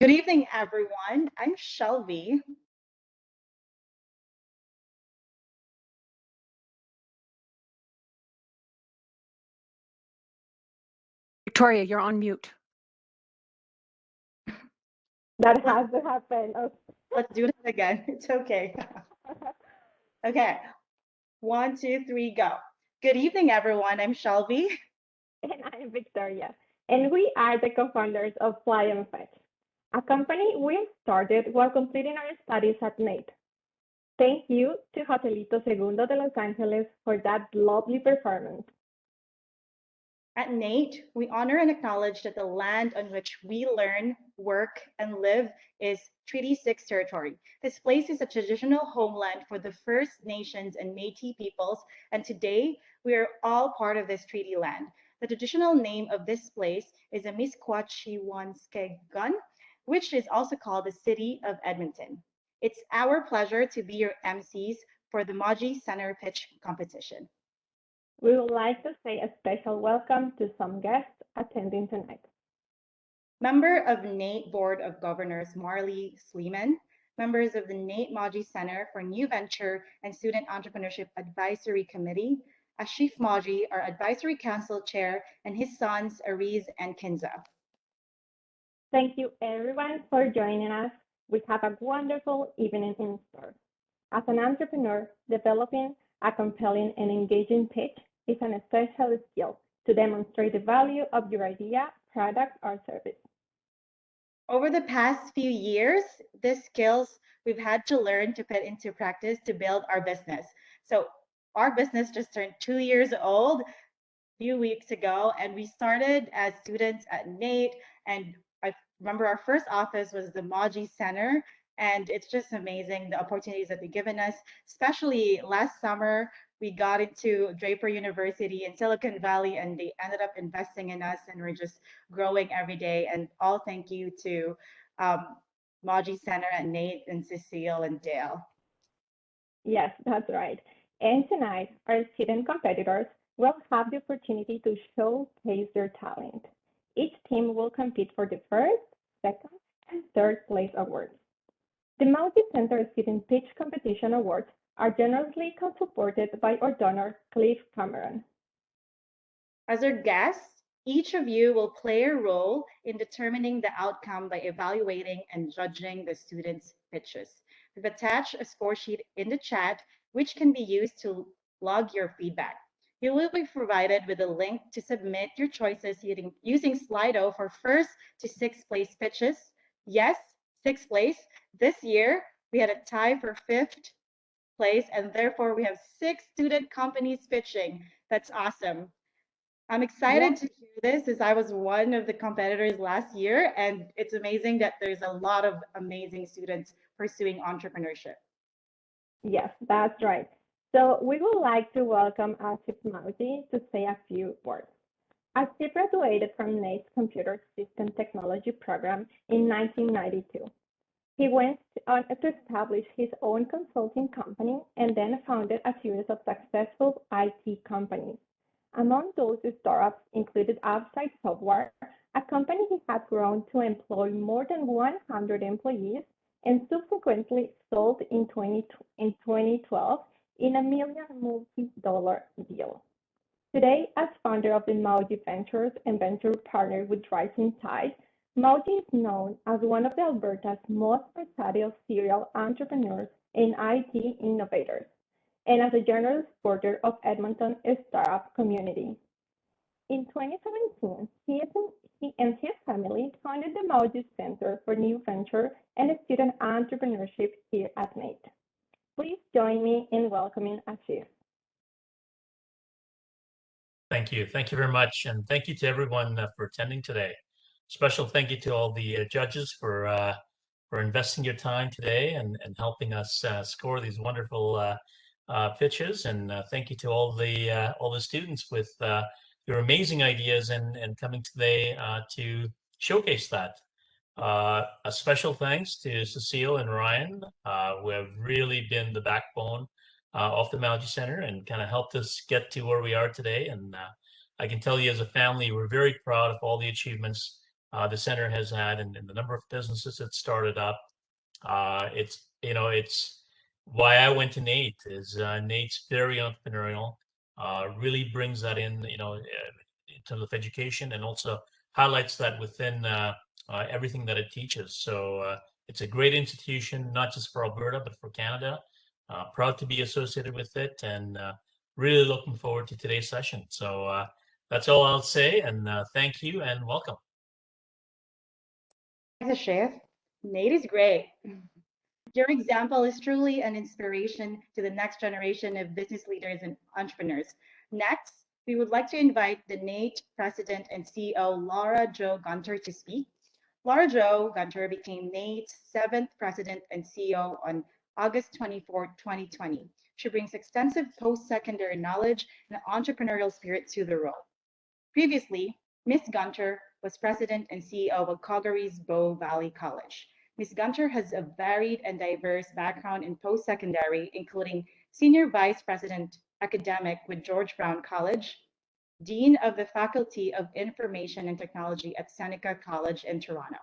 Good evening, everyone. I'm Shelby. Victoria, you're on mute. That has to happen. Let's do it again. It's okay. Okay. 1, 2, 3, go. Good evening, everyone. I'm Shelby. And I'm Victoria. And we are the co-founders of Fly and Fetch, a company we started while completing our studies at NATE. Thank you to Hotelito Segundo de Los Angeles for that lovely performance. At NATE, we honor and acknowledge that the land on which we learn, work, and live is Treaty 6 territory. This place is a traditional homeland for the First Nations and Métis peoples, and today we are all part of this treaty land. The traditional name of this place is Amisquachiwanskegun, which is also called the City of Edmonton. It's our pleasure to be your MCs for the Mawji Center Pitch competition. We would like to say a special welcome to some guests attending tonight. Member of NATE Board of Governors Marley Sleeman, members of the NATE Mawji Center for New Venture and Student Entrepreneurship Advisory Committee, Ashif Mawji, our Advisory Council Chair, and his sons Ariz and Kinza. Thank you everyone for joining us. We have a wonderful evening in store. As an entrepreneur, developing a compelling and engaging pitch is an essential skill to demonstrate the value of your idea, product, or service. Over the past few years, these skills we've had to learn to put into practice to build our business. So our business just turned 2 years old a few weeks ago, and we started as students at NATE. And I remember our first office was the Mawji Center, and it's just amazing the opportunities that they've given us. Especially last summer, we got into Draper University in Silicon Valley, and they ended up investing in us, and we're just growing every day. And all thank you to Mawji Center and Nate and Cecile and Dale. Yes, that's right. And tonight, our student competitors will have the opportunity to showcase their talent. Each team will compete for the first, second, and third place awards. The Mawji Center Student Pitch Competition Awards are generously supported by our donor, Cliff Cameron. As our guests, each of you will play a role in determining the outcome by evaluating and judging the students' pitches. We've attached a score sheet in the chat, which can be used to log your feedback. You will be provided with a link to submit your choices using Slido for first to sixth place pitches. Yes, sixth place. This year, we had a tie for fifth place, and therefore we have 6 student companies pitching. That's awesome. I'm excited to hear this as I was one of the competitors last year, and it's amazing that there's a lot of amazing students pursuing entrepreneurship. Yes, that's right. So we would like to welcome Ashif Mawji to say a few words. Ashif graduated from NATE's Computer System Technology program in 1992. He went on to establish his own consulting company and then founded a series of successful IT companies. Among those startups included Upside Software, a company he had grown to employ more than 100 employees and subsequently sold in 2012 in a multi-dollar deal. Today, as founder of the Mawji Ventures and venture partner with Rising Tide, Mawji is known as one of Alberta's most versatile serial entrepreneurs and IT innovators, and as a general supporter of Edmonton startup community. In 2017, he and his family founded the Mawji Center for New Venture and Student Entrepreneurship here at NATE. Please join me in welcoming Ashif. Thank you. Thank you very much. And thank you to everyone for attending today. Special thank you to all the judges for investing your time today and helping us score these wonderful pitches. And thank you to all the students with your amazing ideas and coming today to showcase that. A special thanks to Cecile and Ryan, who have really been the backbone of the Mawji Center and kind of helped us get to where we are today. And I can tell you as a family, we're very proud of all the achievements the center has had and the number of businesses it started up. It's why I went to Nate is Nate's very entrepreneurial, really brings that in terms of education, and also highlights that within everything that it teaches. So it's a great institution, not just for Alberta, but for Canada. Proud to be associated with it, and really looking forward to today's session. So that's all I'll say, and thank you and welcome. As a chef, Nate is great. Your example is truly an inspiration to the next generation of business leaders and entrepreneurs. Next, we would like to invite the Nate President and CEO, Laura Jo Gunter, to speak. Laura Jo Gunter became Nate's 7th President and CEO on August 24, 2020. She brings extensive post-secondary knowledge and entrepreneurial spirit to the role. Previously, Ms. Gunter was President and CEO of Calgary's Bow Valley College. Ms. Gunter has a varied and diverse background in post-secondary, including Senior Vice President Academic with George Brown College, Dean of the Faculty of Information and Technology at Seneca College in Toronto.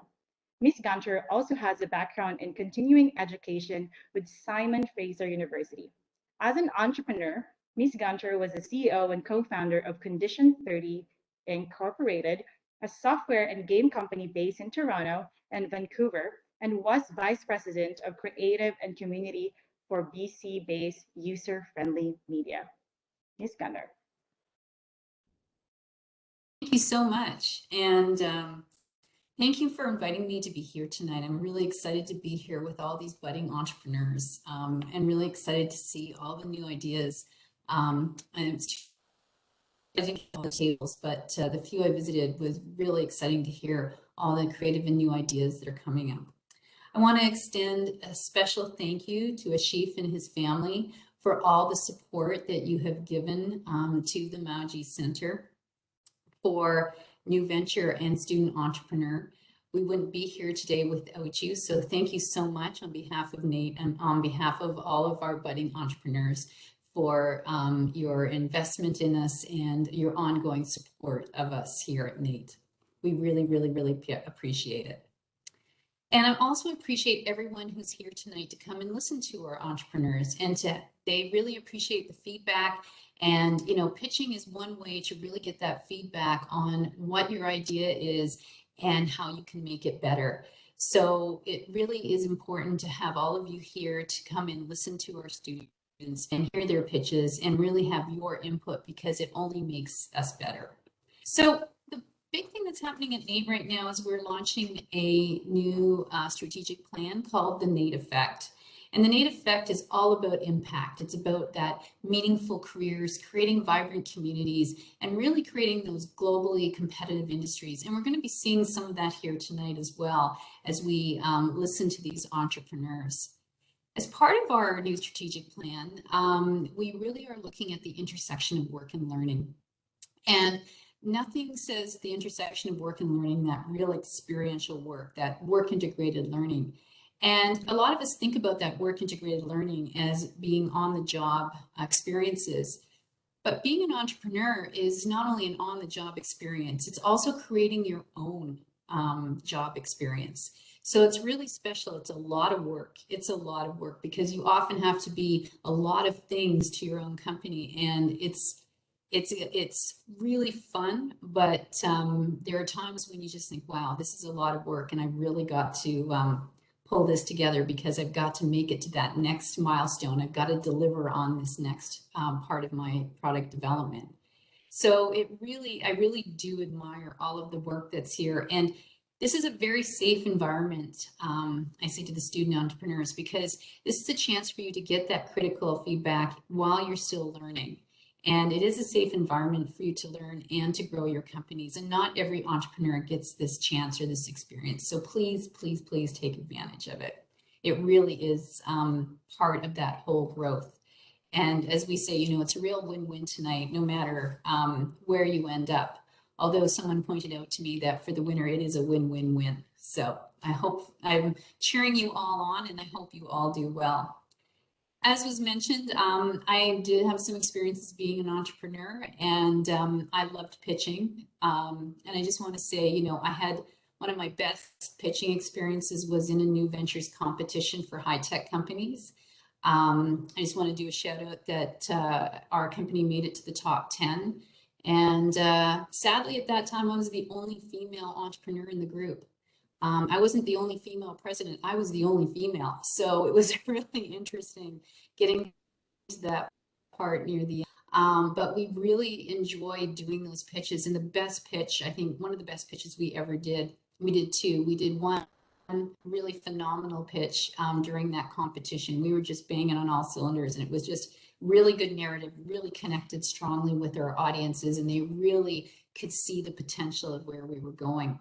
Ms. Gunter also has a background in continuing education with Simon Fraser University. As an entrepreneur, Ms. Gunter was the CEO and co-founder of Condition 30 Incorporated, a software and game company based in Toronto and Vancouver, and was Vice President of Creative and Community for BC-based user-friendly media. Ms. Gunter. Thank you so much. And thank you for inviting me to be here tonight. I'm really excited to be here with all these budding entrepreneurs and really excited to see all the new ideas. I didn't all the tables, but the few I visited was really exciting to hear all the creative and new ideas that are coming up. I want to extend a special thank you to Ashif and his family for all the support that you have given to the Mawji Center for New Venture and Student Entrepreneur. We wouldn't be here today without you. So thank you so much on behalf of Nate and on behalf of all of our budding entrepreneurs for your investment in us and your ongoing support of us here at Nate. We really, really, really appreciate it. And I also appreciate everyone who's here tonight to come and listen to our entrepreneurs, and they really appreciate the feedback. And, you know, pitching is one way to really get that feedback on what your idea is and how you can make it better. So it really is important to have all of you here to come and listen to our students and hear their pitches and really have your input, because it only makes us better. So the big thing that's happening at Nate right now is we're launching a new strategic plan called the Nate Effect. And the Nate Effect is all about impact. It's about that meaningful careers, creating vibrant communities, and really creating those globally competitive industries. And we're going to be seeing some of that here tonight as well as we listen to these entrepreneurs. As part of our new strategic plan, we really are looking at the intersection of work and learning. And nothing says the intersection of work and learning, that real experiential work, that work integrated learning. And a lot of us think about that work integrated learning as being on the job experiences. But being an entrepreneur is not only an on the job experience, it's also creating your own job experience. So it's really special. It's a lot of work. It's a lot of work because you often have to be a lot of things to your own company, and it's really fun. But there are times when you just think, wow, this is a lot of work, and I really got to pull this together because I've got to make it to that next milestone. I've got to deliver on this next part of my product development. So I really do admire all of the work that's here. And this is a very safe environment, I say to the student entrepreneurs, because this is a chance for you to get that critical feedback while you're still learning. And it is a safe environment for you to learn and to grow your companies. And not every entrepreneur gets this chance or this experience. So please, please, please take advantage of it. It really is part of that whole growth. And as we say, you know, it's a real win-win tonight, no matter where you end up. Although someone pointed out to me that for the winner, it is a win-win-win. So I hope I'm cheering you all on, and I hope you all do well. As was mentioned, I did have some experiences being an entrepreneur, and I loved pitching. And I just want to say, you know, I had one of my best pitching experiences was in a new ventures competition for high-tech companies. I just want to do a shout out that our company made it to the top 10. And sadly, at that time, I was the only female entrepreneur in the group. I wasn't the only female president, I was the only female. So it was really interesting getting to that part near the but we really enjoyed doing those pitches. And the best pitch, I think one of the best pitches we ever did, we did two. We did one really phenomenal pitch during that competition. We were just banging on all cylinders, and it was just really good narrative, really connected strongly with our audiences, and they really could see the potential of where we were going.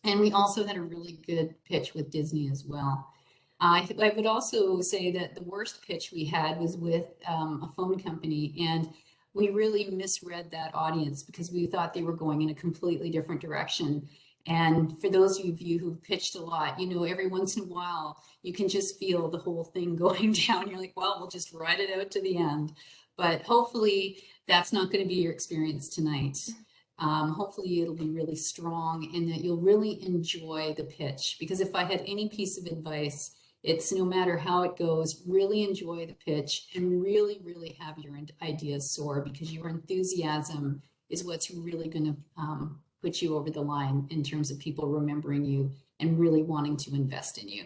And we also had a really good pitch with Disney as well. I would also say that the worst pitch we had was with a phone company, and we really misread that audience because we thought they were going in a completely different direction. And for those of you who've pitched a lot, you know, every once in a while, you can just feel the whole thing going down. You're like, well, we'll just ride it out to the end. But hopefully that's not going to be your experience tonight. Hopefully it'll be really strong and that you'll really enjoy the pitch. Because if I had any piece of advice, it's no matter how it goes, really enjoy the pitch and really, really have your ideas soar, because your enthusiasm is what's really going to put you over the line in terms of people remembering you and really wanting to invest in you.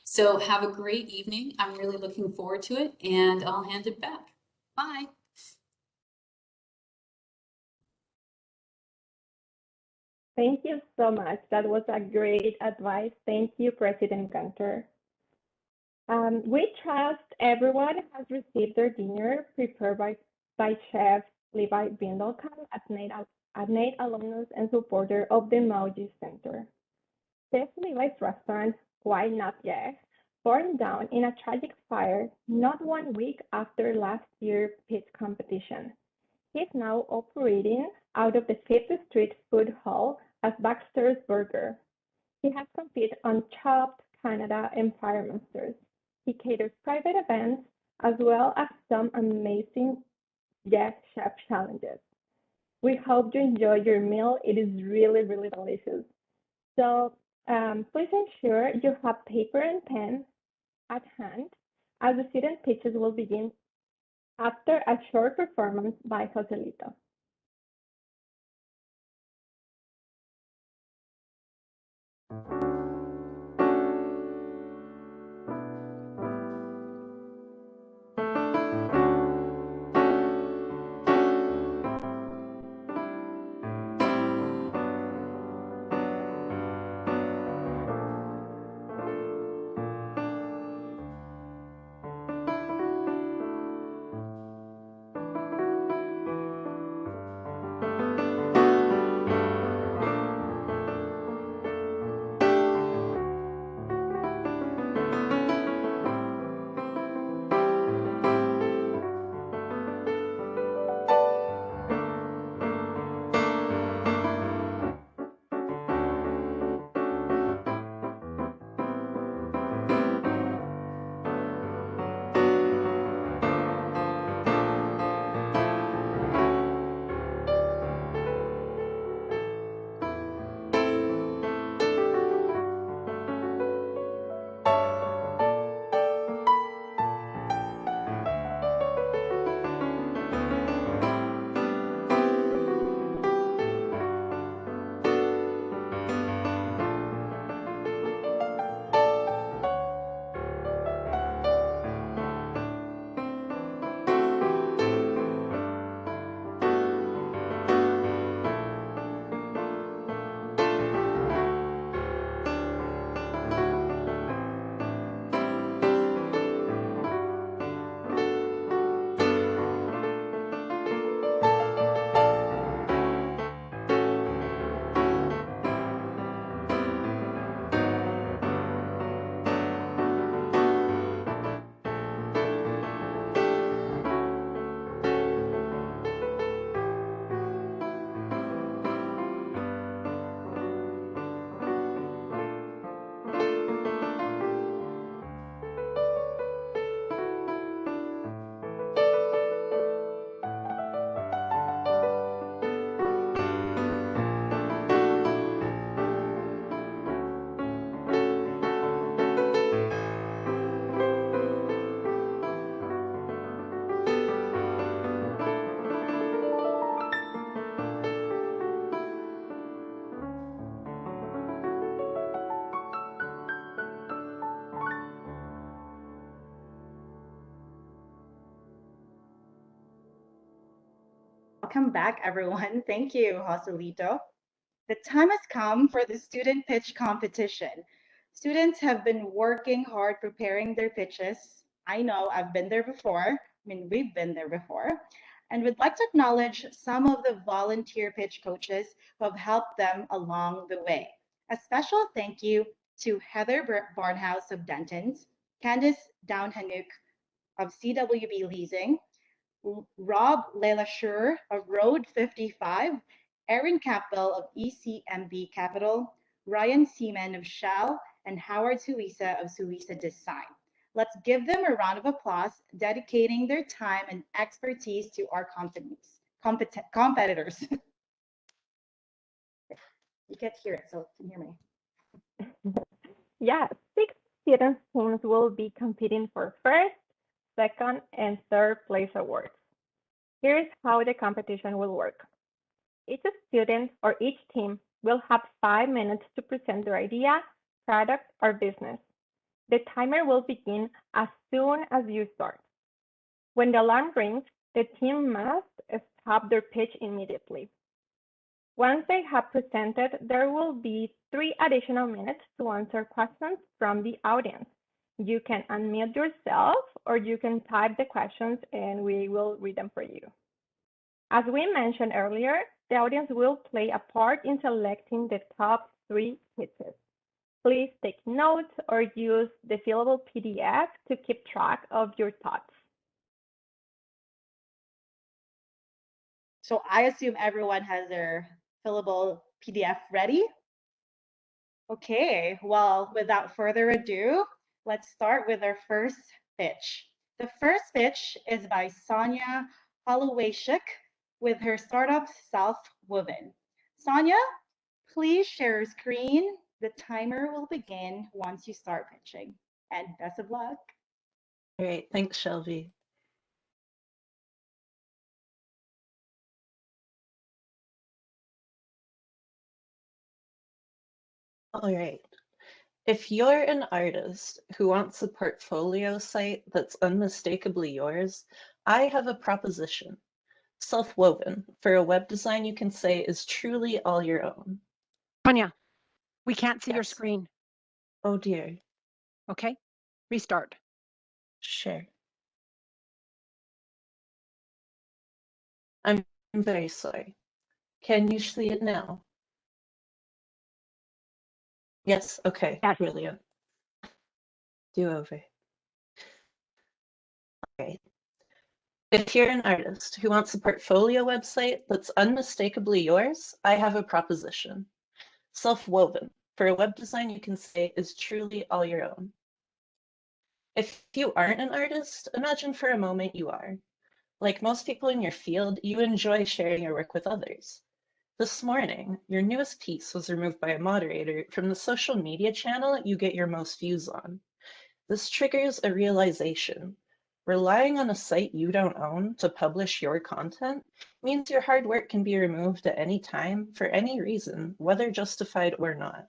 So have a great evening. I'm really looking forward to it, and I'll hand it back. Bye. Thank you so much. That was a great advice. Thank you, President Gunter. We trust everyone has received their dinner prepared by Chef Levi Bindelkamp at NATE alumnus and supporter of the Mawji Center. Chef Levi's restaurant, Why Not Yet, burned down in a tragic fire not 1 week after last year's pitch competition. He's now operating out of the 5th Street Food Hall as Baxter's Burger. He has competed on Chopped, Canada, and Firemasters. He caters private events as well as some amazing guest chef challenges. We hope you enjoy your meal. It is really, really delicious. So please ensure you have paper and pen at hand as the student pitches will begin after a short performance by Joselito. Welcome back, everyone. Thank you, Joselito. The time has come for the student pitch competition. Students have been working hard preparing their pitches. I know I've been there before. I mean, we've been there before. And we'd like to acknowledge some of the volunteer pitch coaches who have helped them along the way. A special thank you to Heather Barnhouse of Denton's, Candice Downhanuk of CWB Leasing, Rob Lelasure of Road 55, Erin Campbell of ECMB Capital, Ryan Seaman of Shell, and Howard Suisa of Suisa Design. Let's give them a round of applause, dedicating their time and expertise to our competitors. You can't hear it, so you can hear me. Yeah, 6 student teams will be competing for first, second, and third place awards. Here's how the competition will work. Each student or each team will have 5 minutes to present their idea, product, or business. The timer will begin as soon as you start. When the alarm rings, the team must stop their pitch immediately. Once they have presented, there will be 3 additional minutes to answer questions from the audience. You can unmute yourself or you can type the questions and we will read them for you. As we mentioned earlier, the audience will play a part in selecting the top 3 pitches. Please take notes or use the fillable PDF to keep track of your thoughts. So I assume everyone has their fillable PDF ready. Okay, well, without further ado, let's start with our first pitch. The first pitch is by Sonia Hollowayshik with her startup Self Woven. Sonia, please share your screen. The timer will begin once you start pitching. And best of luck. All right, thanks, Shelby. All right. If you're an artist who wants a portfolio site that's unmistakably yours, I have a proposition. Self-woven for a web design you can say is truly all your own. Tanya, we can't see your Yes. screen. Oh dear. Okay, restart. Sure. I'm very sorry. Can you see it now? Yes, okay, Yes. brilliant. Do over. All right. If you're an artist who wants a portfolio website that's unmistakably yours, I have a proposition. Self-woven for a web design you can say is truly all your own. If you aren't an artist, imagine for a moment you are. Like most people in your field, you enjoy sharing your work with others. This morning, your newest piece was removed by a moderator from the social media channel you get your most views on. This triggers a realization. Relying on a site you don't own to publish your content means your hard work can be removed at any time for any reason, whether justified or not.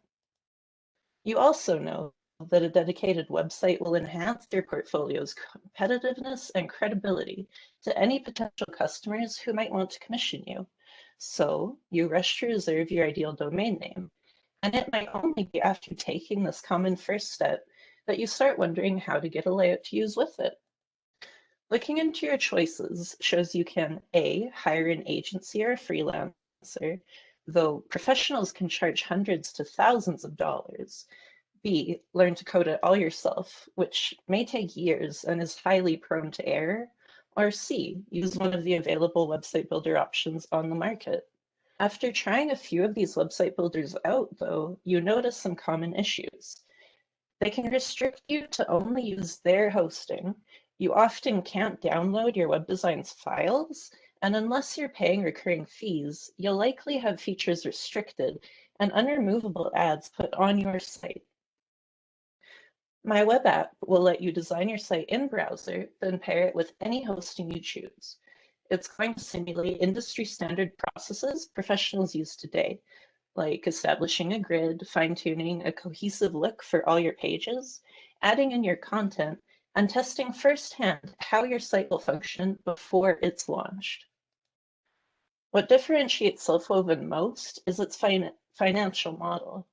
You also know that a dedicated website will enhance your portfolio's competitiveness and credibility to any potential customers who might want to commission you. So you rush to reserve your ideal domain name. And it might only be after taking this common first step that you start wondering how to get a layout to use with it. Looking into your choices shows you can A, hire an agency or a freelancer, though professionals can charge hundreds to thousands of dollars. B, learn to code it all yourself, which may take years and is highly prone to error. Or C, use one of the available website builder options on the market. After trying a few of these website builders out, though, you notice some common issues. They can restrict you to only use their hosting. You often can't download your web design's files, and unless you're paying recurring fees, you'll likely have features restricted and unremovable ads put on your site. My web app will let you design your site in browser, then pair it with any hosting you choose. It's going to simulate industry standard processes professionals use today, like establishing a grid, fine-tuning a cohesive look for all your pages, adding in your content, and testing firsthand how your site will function before it's launched. What differentiates Self-Woven most is its financial model.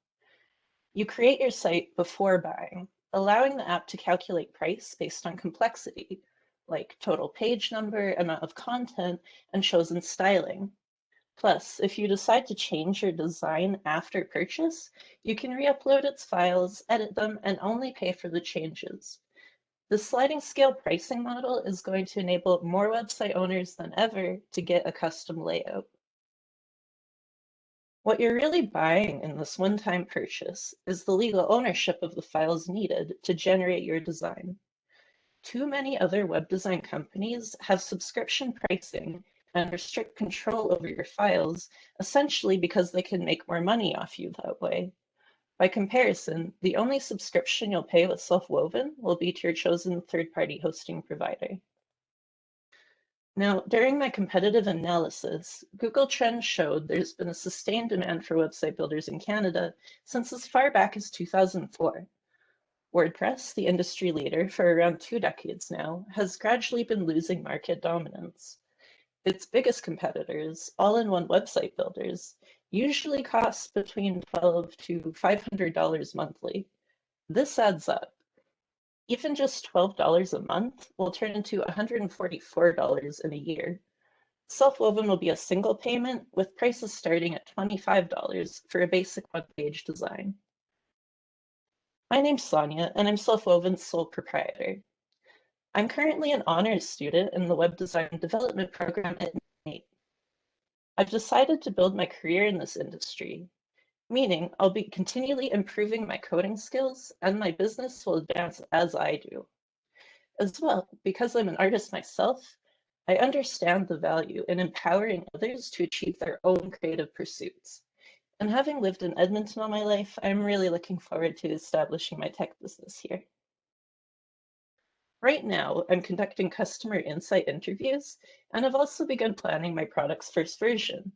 You create your site before buying, allowing the app to calculate price based on complexity, like total page number, amount of content, and chosen styling. Plus, if you decide to change your design after purchase, you can re-upload its files, edit them, and only pay for the changes. The sliding scale pricing model is going to enable more website owners than ever to get a custom layout. What you're really buying in this one-time purchase is the legal ownership of the files needed to generate your design. Too many other web design companies have subscription pricing and restrict control over your files, essentially because they can make more money off you that way. By comparison, the only subscription you'll pay with Self-Woven will be to your chosen third-party hosting provider. Now, during my competitive analysis, Google Trends showed there's been a sustained demand for website builders in Canada since as far back as 2004. WordPress, the industry leader for around 2 decades now, has gradually been losing market dominance. Its biggest competitors, all-in-one website builders, usually cost between $12 to $500 monthly. This adds up. Even just $12 a month will turn into $144 in a year. Self-Woven will be a single payment with prices starting at $25 for a basic one-page design. My name's Sonia, and I'm Self-Woven's sole proprietor. I'm currently an honors student in the web design development program at NATE. I've decided to build my career in this industry, meaning I'll be continually improving my coding skills and my business will advance as I do. As well, because I'm an artist myself, I understand the value in empowering others to achieve their own creative pursuits. And having lived in Edmonton all my life, I'm really looking forward to establishing my tech business here. Right now, I'm conducting customer insight interviews, and I've also begun planning my product's first version.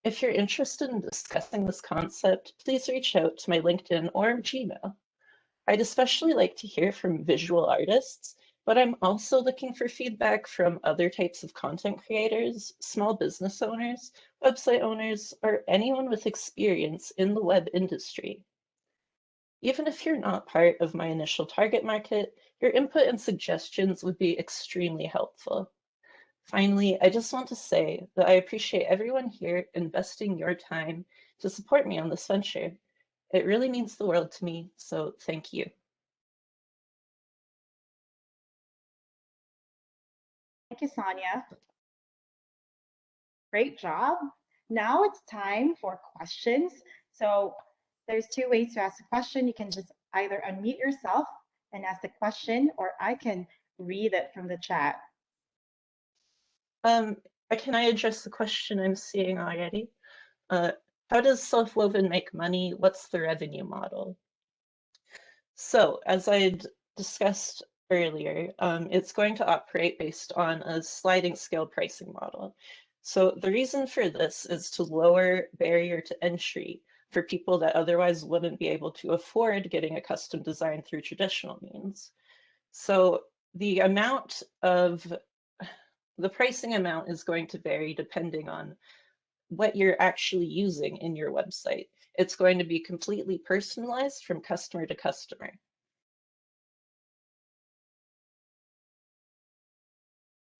If you're interested in discussing this concept, please reach out to my LinkedIn or Gmail. I'd especially like to hear from visual artists, but I'm also looking for feedback from other types of content creators, small business owners, website owners, or anyone with experience in the web industry. Even if you're not part of my initial target market, your input and suggestions would be extremely helpful. Finally, I just want to say that I appreciate everyone here investing your time to support me on this venture. It really means the world to me, so thank you. Thank you, Sonia. Great job. Now it's time for questions. So there's 2 ways to ask a question. You can just either unmute yourself and ask the question, or I can read it from the chat. Can I address the question I'm seeing already? How does Self-Woven make money? What's the revenue model? So, as I'd discussed earlier, it's going to operate based on a sliding scale pricing model. So the reason for this is to lower barrier to entry for people that otherwise wouldn't be able to afford getting a custom design through traditional means. So the pricing amount is going to vary depending on what you're actually using in your website. It's going to be completely personalized from customer to customer.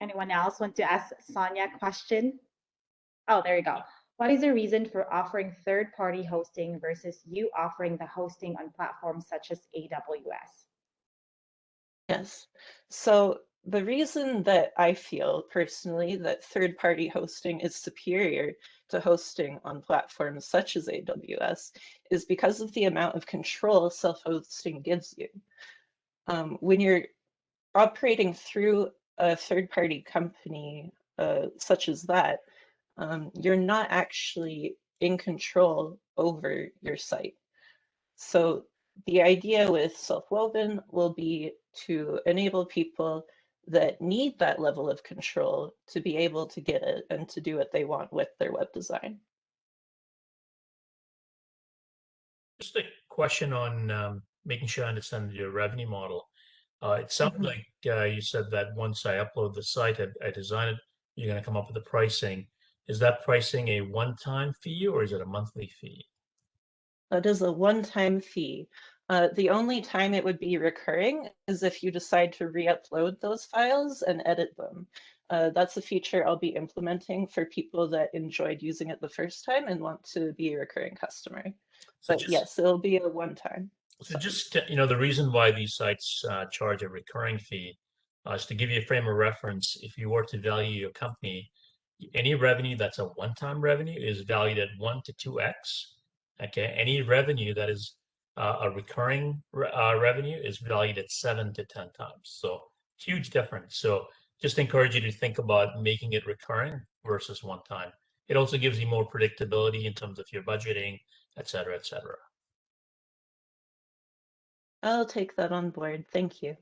Anyone else want to ask Sonia a question? Oh, there you go. What is the reason for offering third-party hosting versus you offering the hosting on platforms such as AWS? Yes. So the reason that I feel personally that third-party hosting is superior to hosting on platforms such as AWS is because of the amount of control self-hosting gives you. When you're operating through a third-party company such as that, you're not actually in control over your site. So the idea with Self-Woven will be to enable people that need that level of control to be able to get it and to do what they want with their web design. Just a question on making sure I understand your revenue model. It sounded like you said that once I upload the site, I design it, you're going to come up with the pricing. is that pricing a one-time fee or is it a monthly fee? That is a one-time fee. The only time it would be recurring is if you decide to re-upload those files and edit them. That's a feature I'll be implementing for people that enjoyed using it the first time and want to be a recurring customer. So But yes, it'll be a one-time. So just, the reason why these sites charge a recurring fee is to give you a frame of reference. If you were to value your company, any revenue that's a one-time revenue is valued at 1 to 2x. Okay, any revenue that is a recurring revenue is valued at 7 to 10 times. So huge difference. So just encourage you to think about making it recurring versus one time. It also gives you more predictability in terms of your budgeting, et cetera, et cetera. I'll take that on board. Thank you.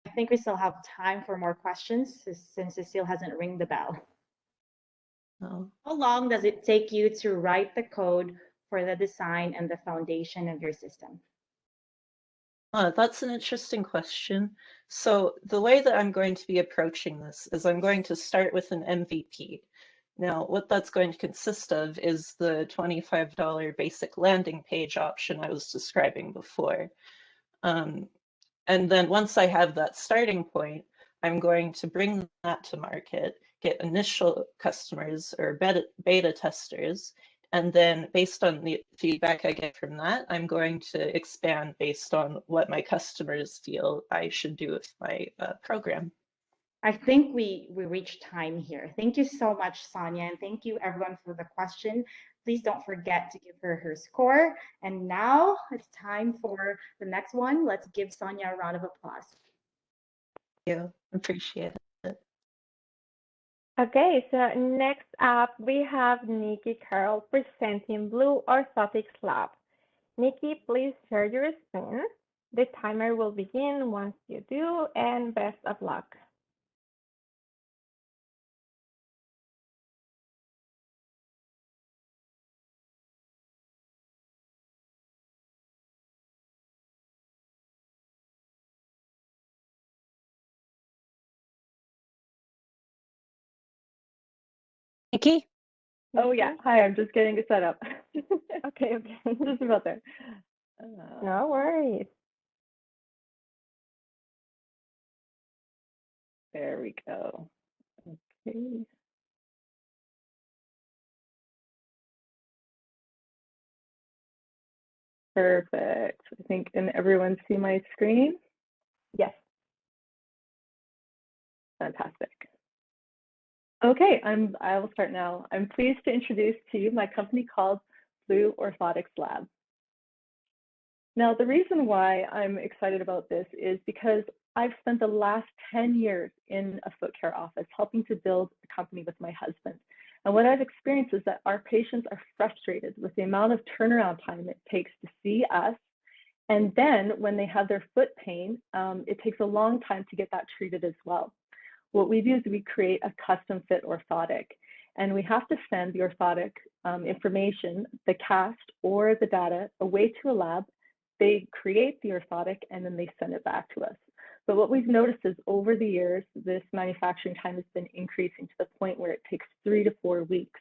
I think we still have time for more questions since Cecile hasn't ring the bell. Oh. How long does it take you to write the code for the design and the foundation of your system? That's an interesting question. So the way that I'm going to be approaching this is I'm going to start with an MVP. Now, what that's going to consist of is the $25 basic landing page option I was describing before. And then once I have that starting point, I'm going to bring that to market, get initial customers or beta testers, and then based on the feedback I get from that, I'm going to expand based on what my customers feel I should do with my program. I think we reached time here. Thank you so much, Sonia, and thank you everyone for the question. Please don't forget to give her score. And now it's time for the next one. Let's give Sonia a round of applause. Thank you. Appreciate it. Okay, so next up we have Nikki Carroll presenting Blue Orthotics Lab. Nikki, please share your screen. The timer will begin once you do, and best of luck. Nikki? Oh yeah, hi, I'm just getting it set up. Okay, just about there. No worries. There we go. Okay. Perfect. I think, can everyone see my screen? Yes. Fantastic. Okay, I will start now. I'm pleased to introduce to you my company called Blue Orthotics Lab. Now, the reason why I'm excited about this is because I've spent the last 10 years in a foot care office helping to build a company with my husband. And what I've experienced is that our patients are frustrated with the amount of turnaround time it takes to see us. And then when they have their foot pain, it takes a long time to get that treated as well. What we do is we create a custom fit orthotic, and we have to send the orthotic information, the cast or the data, away to a lab. They create the orthotic and then they send it back to us. But what we've noticed is over the years, this manufacturing time has been increasing to the point where it takes 3 to 4 weeks.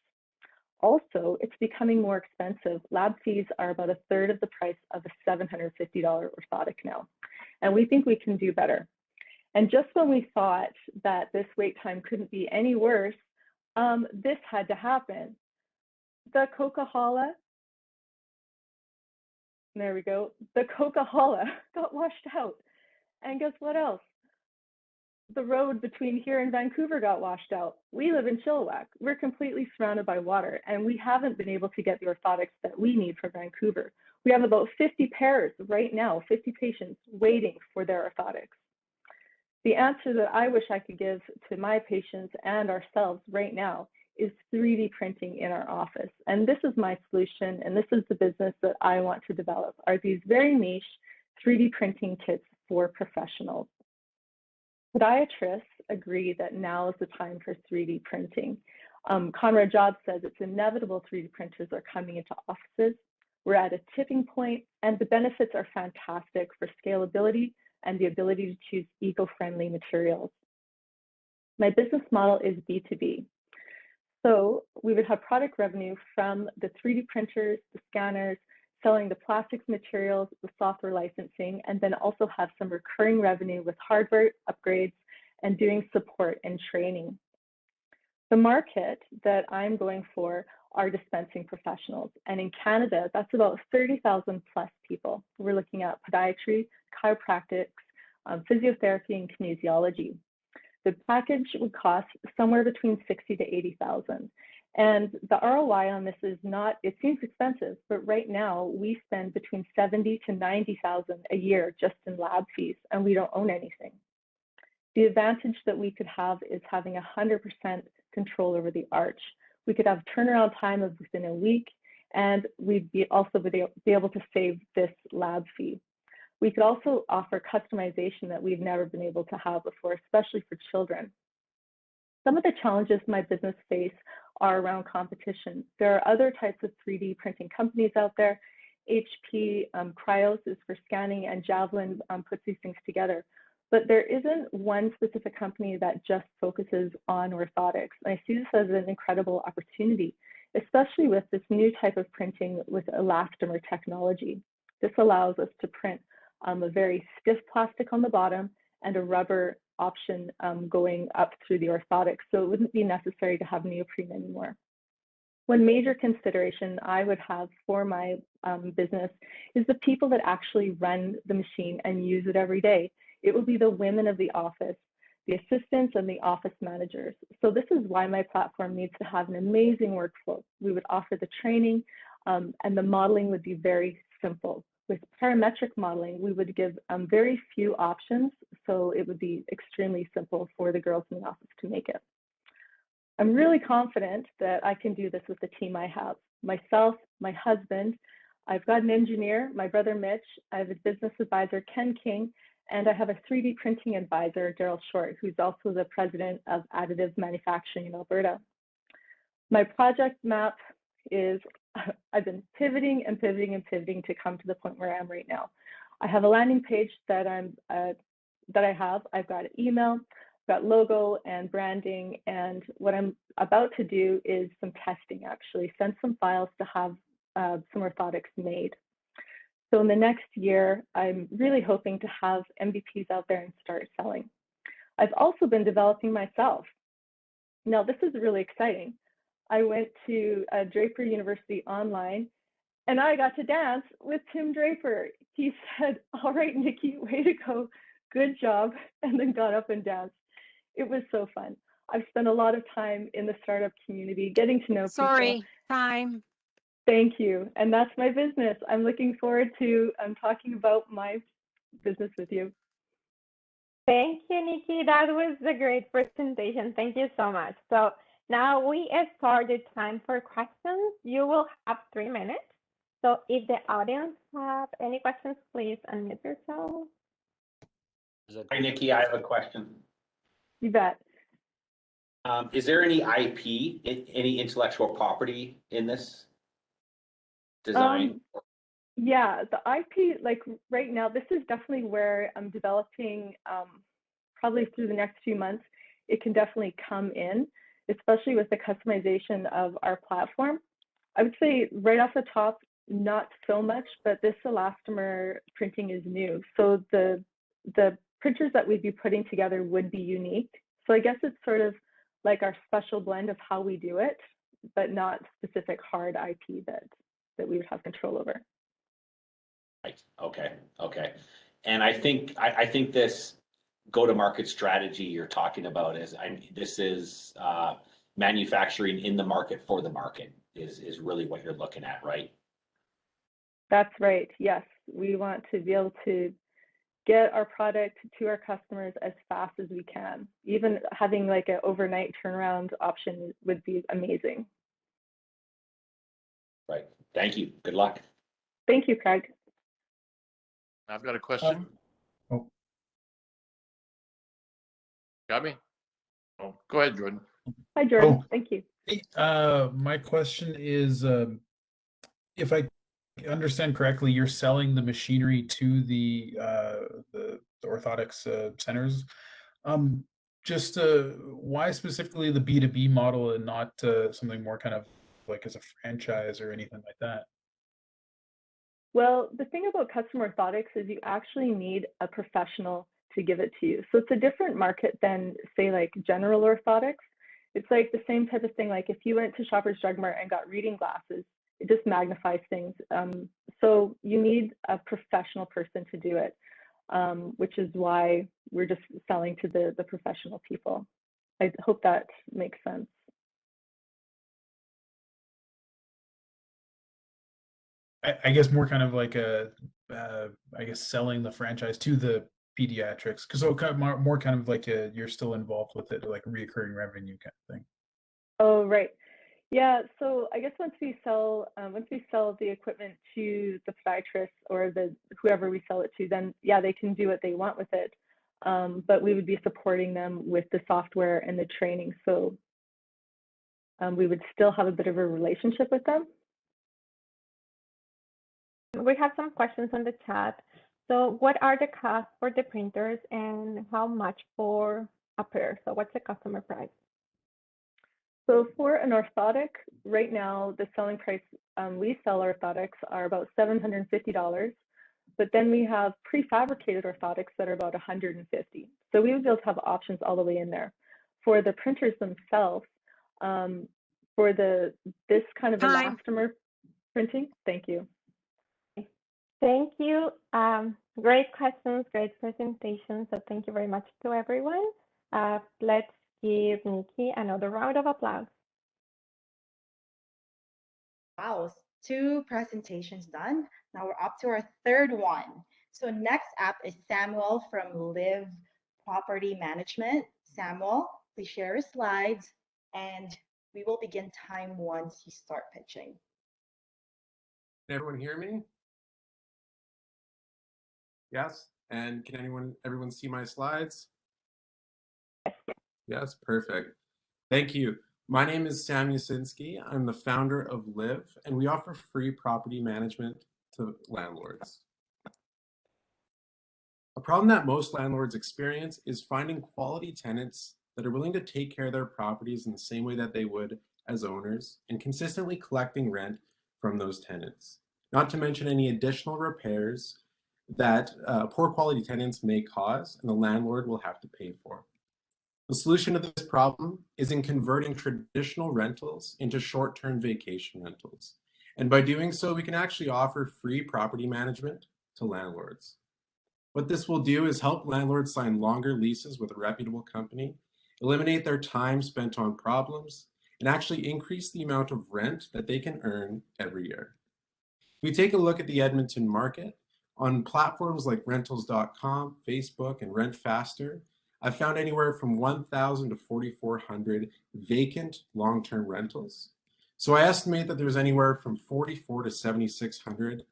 Also, it's becoming more expensive. Lab fees are about a third of the price of a $750 orthotic now. And we think we can do better. And just when we thought that this wait time couldn't be any worse, this had to happen. The Coca-Cola, there we go, the Coca-Cola got washed out. And guess what else? The road between here and Vancouver got washed out. We live in Chilliwack. We're completely surrounded by water, and we haven't been able to get the orthotics that we need for Vancouver. We have about 50 pairs right now, 50 patients waiting for their orthotics. The answer that I wish I could give to my patients and ourselves right now is 3D printing in our office. And this is my solution, and this is the business that I want to develop, are these very niche 3D printing kits for professionals. Podiatrists agree that now is the time for 3D printing. Conrad Jobs says it's inevitable 3D printers are coming into offices. We're at a tipping point, and the benefits are fantastic for scalability, and the ability to choose eco-friendly materials. My business model is B2B. So we would have product revenue from the 3D printers, the scanners, selling the plastics materials, the software licensing, and then also have some recurring revenue with hardware upgrades and doing support and training. The market that I'm going for are dispensing professionals. And in Canada, that's about 30,000 plus people. We're looking at podiatry, chiropractics, physiotherapy, and kinesiology. The package would cost somewhere between 60 to 80,000. And the ROI on this is not, it seems expensive, but right now we spend between 70 to 90,000 a year just in lab fees, and we don't own anything. The advantage that we could have is having 100% control over the arch. We could have turnaround time of within a week, and we'd be also be able to save this lab fee. We could also offer customization that we've never been able to have before, especially for children. Some of the challenges my business face are around competition. There are other types of 3D printing companies out there. HP Cryos is for scanning, and Javelin puts these things together. But there isn't one specific company that just focuses on orthotics. And I see this as an incredible opportunity, especially with this new type of printing with elastomer technology. This allows us to print a very stiff plastic on the bottom and a rubber option going up through the orthotics. So it wouldn't be necessary to have neoprene anymore. One major consideration I would have for my business is the people that actually run the machine and use it every day. It will be the women of the office, the assistants, and the office managers. So this is why my platform needs to have an amazing workflow. We would offer the training, and the modeling would be very simple. With parametric modeling, we would give very few options, so it would be extremely simple for the girls in the office to make it. I'm really confident that I can do this with the team I have. Myself, my husband, I've got an engineer, my brother Mitch, I have a business advisor, Ken King, and I have a 3D printing advisor, Daryl Short, who's also the president of additive manufacturing in Alberta. My project map is, I've been pivoting and pivoting and pivoting to come to the point where I am right now. I have a landing page that I've got an email, got logo and branding, and what I'm about to do is some testing, actually, send some files to have some orthotics made. So in the next year, I'm really hoping to have MVPs out there and start selling. I've also been developing myself. Now, this is really exciting. I went to Draper University online, and I got to dance with Tim Draper. He said, "All right, Nikki, way to go, good job," and then got up and danced. It was so fun. I've spent a lot of time in the startup community, getting to know people. Sorry, time. Thank you. And that's my business. I'm looking forward to talking about my business with you. Thank you, Nikki. That was a great presentation. Thank you so much. So now we started time for questions. You will have 3 minutes. So if the audience have any questions, please unmute yourself. Hi, Nikki. I have a question. You bet. Is there any IP, any intellectual property in this design? Yeah, the IP, like right now, this is definitely where I'm developing, probably through the next few months, it can definitely come in, especially with the customization of our platform. I would say right off the top, not so much, but this elastomer printing is new. So the printers that we'd be putting together would be unique. So I guess it's sort of like our special blend of how we do it, but not specific hard IP that we would have control over. Right. Okay. Okay. And I think this go-to-market strategy you're talking about is this is manufacturing in the market for the market is really what you're looking at, right? That's right. Yes, we want to be able to get our product to our customers as fast as we can. Even having like an overnight turnaround option would be amazing. Right. Thank you. Good luck. Thank you, Craig. I've got a question. Got me? Oh, go ahead, Jordan. Hi, Jordan. Thank you. My question is, if I understand correctly, you're selling the machinery to the orthotics centers. Just why specifically the B2B model and not something more kind of like as a franchise or anything like that? Well, the thing about custom orthotics is you actually need a professional to give it to you. So it's a different market than, say, like general orthotics. It's like the same type of thing. Like if you went to Shoppers Drug Mart and got reading glasses, it just magnifies things. So you need a professional person to do it, which is why we're just selling to the professional people. I hope that makes sense. I guess more kind of like a, I guess selling the franchise to the pediatrics, because so kind of more kind of like you're still involved with it, like a recurring revenue kind of thing. Oh, right. Yeah. So I guess once we sell the equipment to the podiatrist or whoever we sell it to, then yeah, they can do what they want with it. But we would be supporting them with the software and the training. So we would still have a bit of a relationship with them. We have some questions on the chat. So what are the costs for the printers and how much for a pair? So what's the customer price? So for an orthotic, right now, the selling price, we sell orthotics are about $750, but then we have prefabricated orthotics that are about $150. So we would be able to have options all the way in there. For the printers themselves, for this kind of elastomer printing, thank you. Thank you. Great questions, great presentation. So thank you very much to everyone. Let's give Nikki another round of applause. Wow, 2 presentations done. Now we're up to our 3rd one. So next up is Samuel from Liv Property Management. Samuel, please share your slides and we will begin time once you start pitching. Can everyone hear me? Yes? And can everyone see my slides? Yes, perfect. Thank you. My name is Sam Yasinski. I'm the founder of Liv, and we offer free property management to landlords. A problem that most landlords experience is finding quality tenants that are willing to take care of their properties in the same way that they would as owners and consistently collecting rent from those tenants. Not to mention any additional repairs that poor quality tenants may cause and the landlord will have to pay for. The solution to this problem is in converting traditional rentals into short-term vacation rentals. And by doing so, we can actually offer free property management to landlords. What this will do is help landlords sign longer leases with a reputable company, eliminate their time spent on problems, and actually increase the amount of rent that they can earn every year. If we take a look at the Edmonton market, on platforms like rentals.com, Facebook, and Rent Faster, I've found anywhere from 1,000 to 4,400 vacant long-term rentals. So I estimate that there's anywhere from 44 to 7,600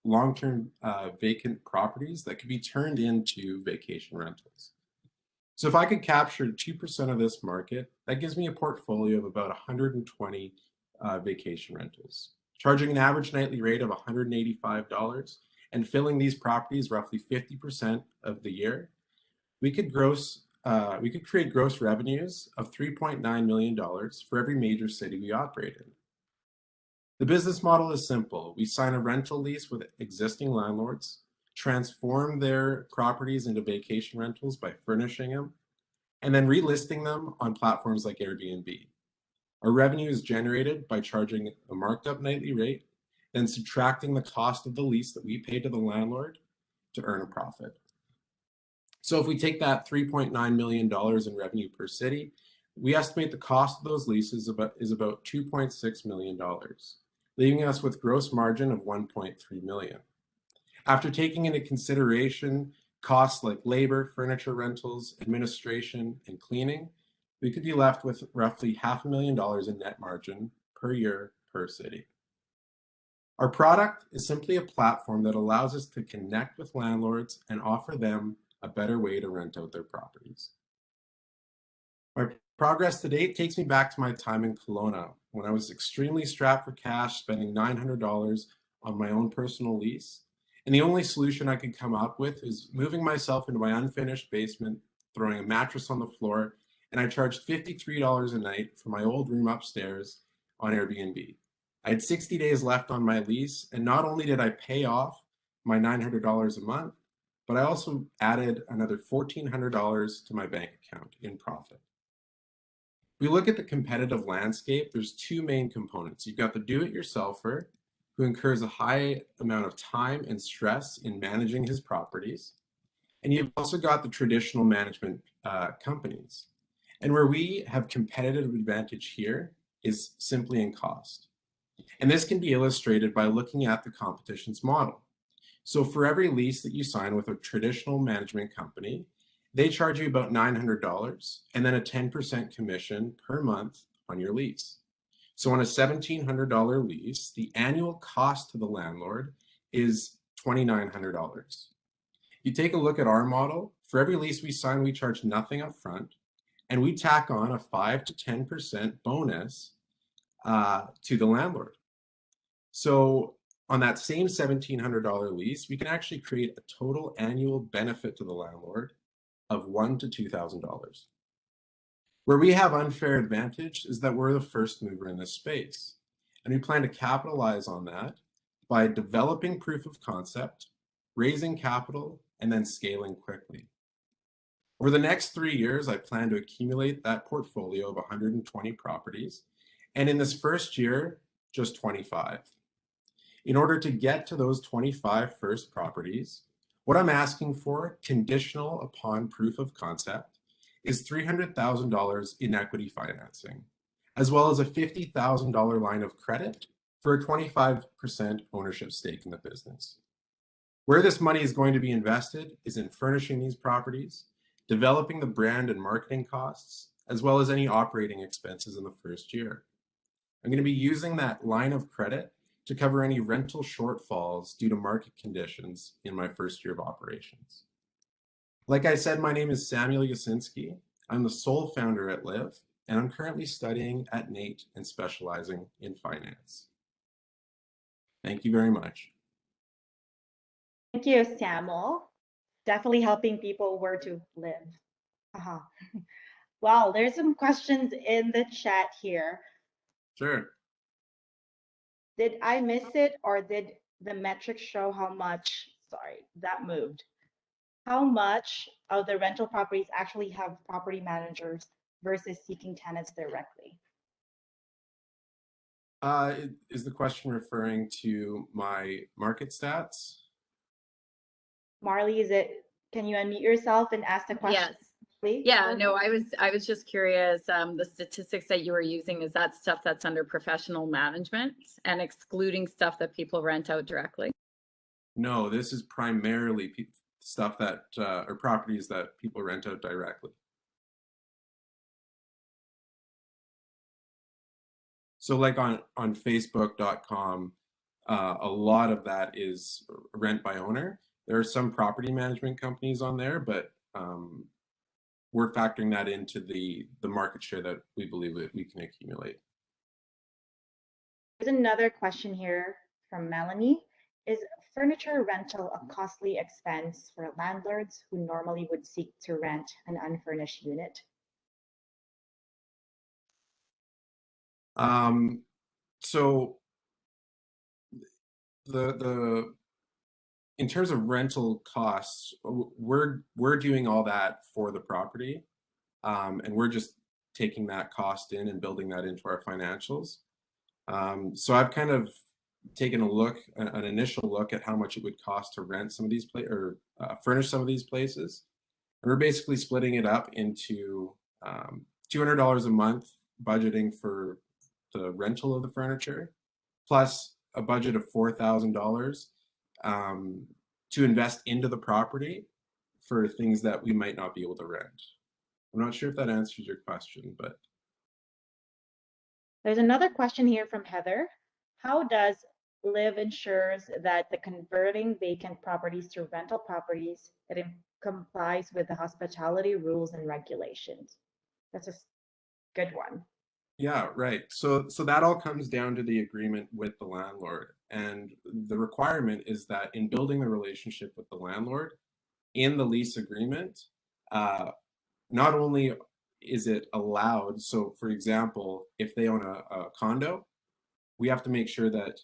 long-term vacant properties that could be turned into vacation rentals. So if I could capture 2% of this market, that gives me a portfolio of about 120 vacation rentals, charging an average nightly rate of $185 and filling these properties roughly 50% of the year. We could create gross revenues of $3.9 million for every major city we operate in. The business model is simple. We sign a rental lease with existing landlords, transform their properties into vacation rentals by furnishing them, and then relisting them on platforms like Airbnb. Our revenue is generated by charging a marked up nightly rate, then subtracting the cost of the lease that we pay to the landlord to earn a profit. So if we take that $3.9 million in revenue per city, we estimate the cost of those leases is about $2.6 million, leaving us with gross margin of $1.3 million. After taking into consideration costs like labor, furniture rentals, administration, and cleaning, we could be left with roughly $500,000 in net margin per year per city. Our product is simply a platform that allows us to connect with landlords and offer them a better way to rent out their properties. My progress to date takes me back to my time in Kelowna, when I was extremely strapped for cash, spending $900 on my own personal lease, And the only solution I could come up with is moving myself into my unfinished basement, throwing a mattress on the floor, and I charged $53 a night for my old room upstairs on Airbnb. I had 60 days left on my lease, and not only did I pay off my $900 a month, but I also added another $1,400 to my bank account in profit. If we look at the competitive landscape, there's two main components. You've got the do-it-yourselfer, who incurs a high amount of time and stress in managing his properties. And you've also got the traditional management companies. And where we have competitive advantage here is simply in cost. And this can be illustrated by looking at the competition's model. So for every lease that you sign with a traditional management company, they charge you about $900 and then a 10% commission per month on your lease. So on a $1,700 lease, the annual cost to the landlord is $2,900. You take a look at our model, for every lease we sign, we charge nothing up front, and we tack on a 5 to 10% bonus to the landlord. So on that same $1,700 lease, we can actually create a total annual benefit to the landlord of $1,000 to $2,000. Where we have unfair advantage is that we're the first mover in this space. And we plan to capitalize on that by developing proof of concept, raising capital, and then scaling quickly. Over the next 3 years, I plan to accumulate that portfolio of 120 properties. And in this first year, just 25. In order to get to those 25 first properties, what I'm asking for, conditional upon proof of concept, is $300,000 in equity financing, as well as a $50,000 line of credit for a 25% ownership stake in the business. Where this money is going to be invested is in furnishing these properties, developing the brand and marketing costs, as well as any operating expenses in the first year. I'm going to be using that line of credit to cover any rental shortfalls due to market conditions in my first year of operations. Like I said, my name is Samuel Yasinski. I'm the sole founder at Liv, and I'm currently studying at NAIT and specializing in finance. Thank you very much. Thank you, Samuel. Definitely helping people where to live. Wow, there's some questions in the chat here. Sure. Did I miss it, or did the metrics show how much, sorry, that moved. How much of the rental properties actually have property managers versus seeking tenants directly? Is the question referring to my market stats? Marley, can you unmute yourself and ask the question? Yes. Please? Yeah, no, I was just curious, the statistics that you were using, is that stuff that's under professional management and excluding stuff that people rent out directly? No, this is primarily stuff that, or properties that people rent out directly. So like on Facebook.com, a lot of that is rent by owner. There are some property management companies on there, but we're factoring that into the market share that we believe that we can accumulate. There's another question here from Melanie. Is furniture rental a costly expense for landlords who normally would seek to rent an unfurnished unit? So in terms of rental costs, we're doing all that for the property, and we're just taking that cost in and building that into our financials. So I've kind of taken an initial look at how much it would cost to rent some of these furnish some of these places, and we're basically splitting it up into $200 a month budgeting for the rental of the furniture, plus a budget of $4,000 to invest into the property for things that we might not be able to rent. I'm not sure if that answers your question, but. There's another question here from Heather. How does Liv ensures that the converting vacant properties to rental properties that complies with the hospitality rules and regulations? That's a good one. Yeah, right. So that all comes down to the agreement with the landlord. And the requirement is that in building the relationship with the landlord, in the lease agreement, not only is it allowed, so for example, if they own a condo, we have to make sure that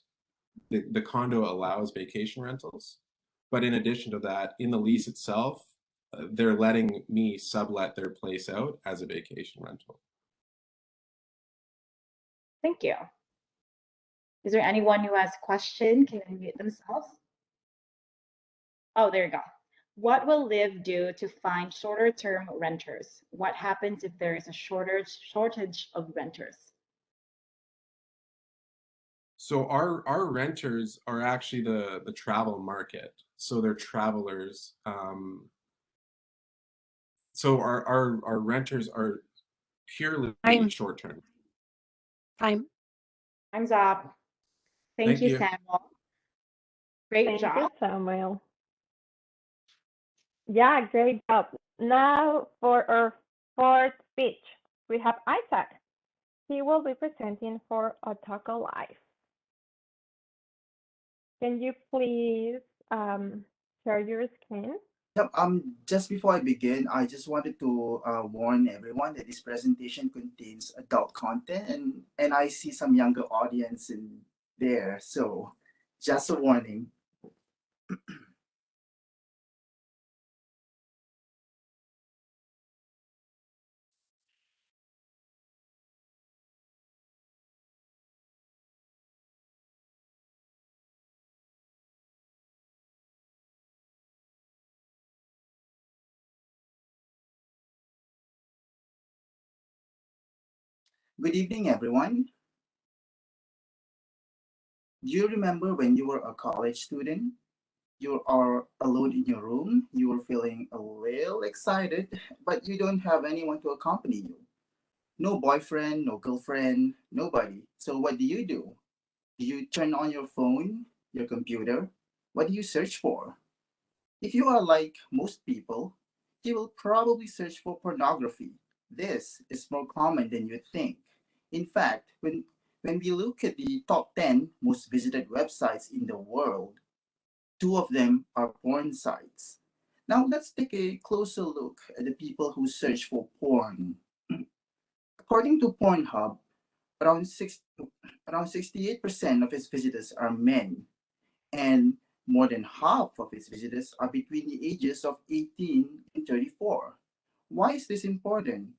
the condo allows vacation rentals. But in addition to that, in the lease itself, they're letting me sublet their place out as a vacation rental. Thank you. Is there anyone who has a question? Can unmute themselves? Oh, there you go. What will Liv do to find shorter term renters? What happens if there is a shortage of renters? So our renters are actually the travel market. So they're travelers. So our renters are purely short term. Time. Time's up. Thank you, Samuel. Great job. Thank you, Samuel. Yeah, great job. Now for our fourth speech, we have Isaac. He will be presenting for Otago Live. Can you please share your screen? Yep, just before I begin, I just wanted to warn everyone that this presentation contains adult content, and I see some younger audience in there, so just a warning. Good evening, everyone. Do you remember when you were a college student? You are alone in your room, you were feeling a little excited, but you don't have anyone to accompany you. No boyfriend, no girlfriend, nobody. So what do? Do you turn on your phone, your computer? What do you search for? If you are like most people, you will probably search for pornography. This is more common than you think. In fact, when we look at the top 10 most visited websites in the world, 2 of them are porn sites. Now let's take a closer look at the people who search for porn. According to Pornhub, around 68% of its visitors are men, and more than half of its visitors are between the ages of 18 and 34. Why is this important?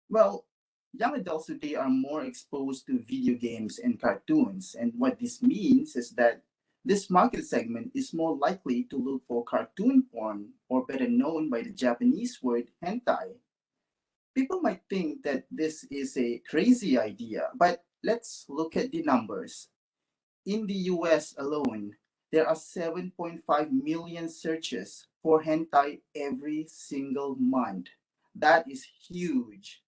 Well, young adults today are more exposed to video games and cartoons, and what this means is that this market segment is more likely to look for cartoon porn, or better known by the Japanese word hentai. People might think that this is a crazy idea, but let's look at the numbers. In the US alone, there are 7.5 million searches for hentai every single month. That is huge.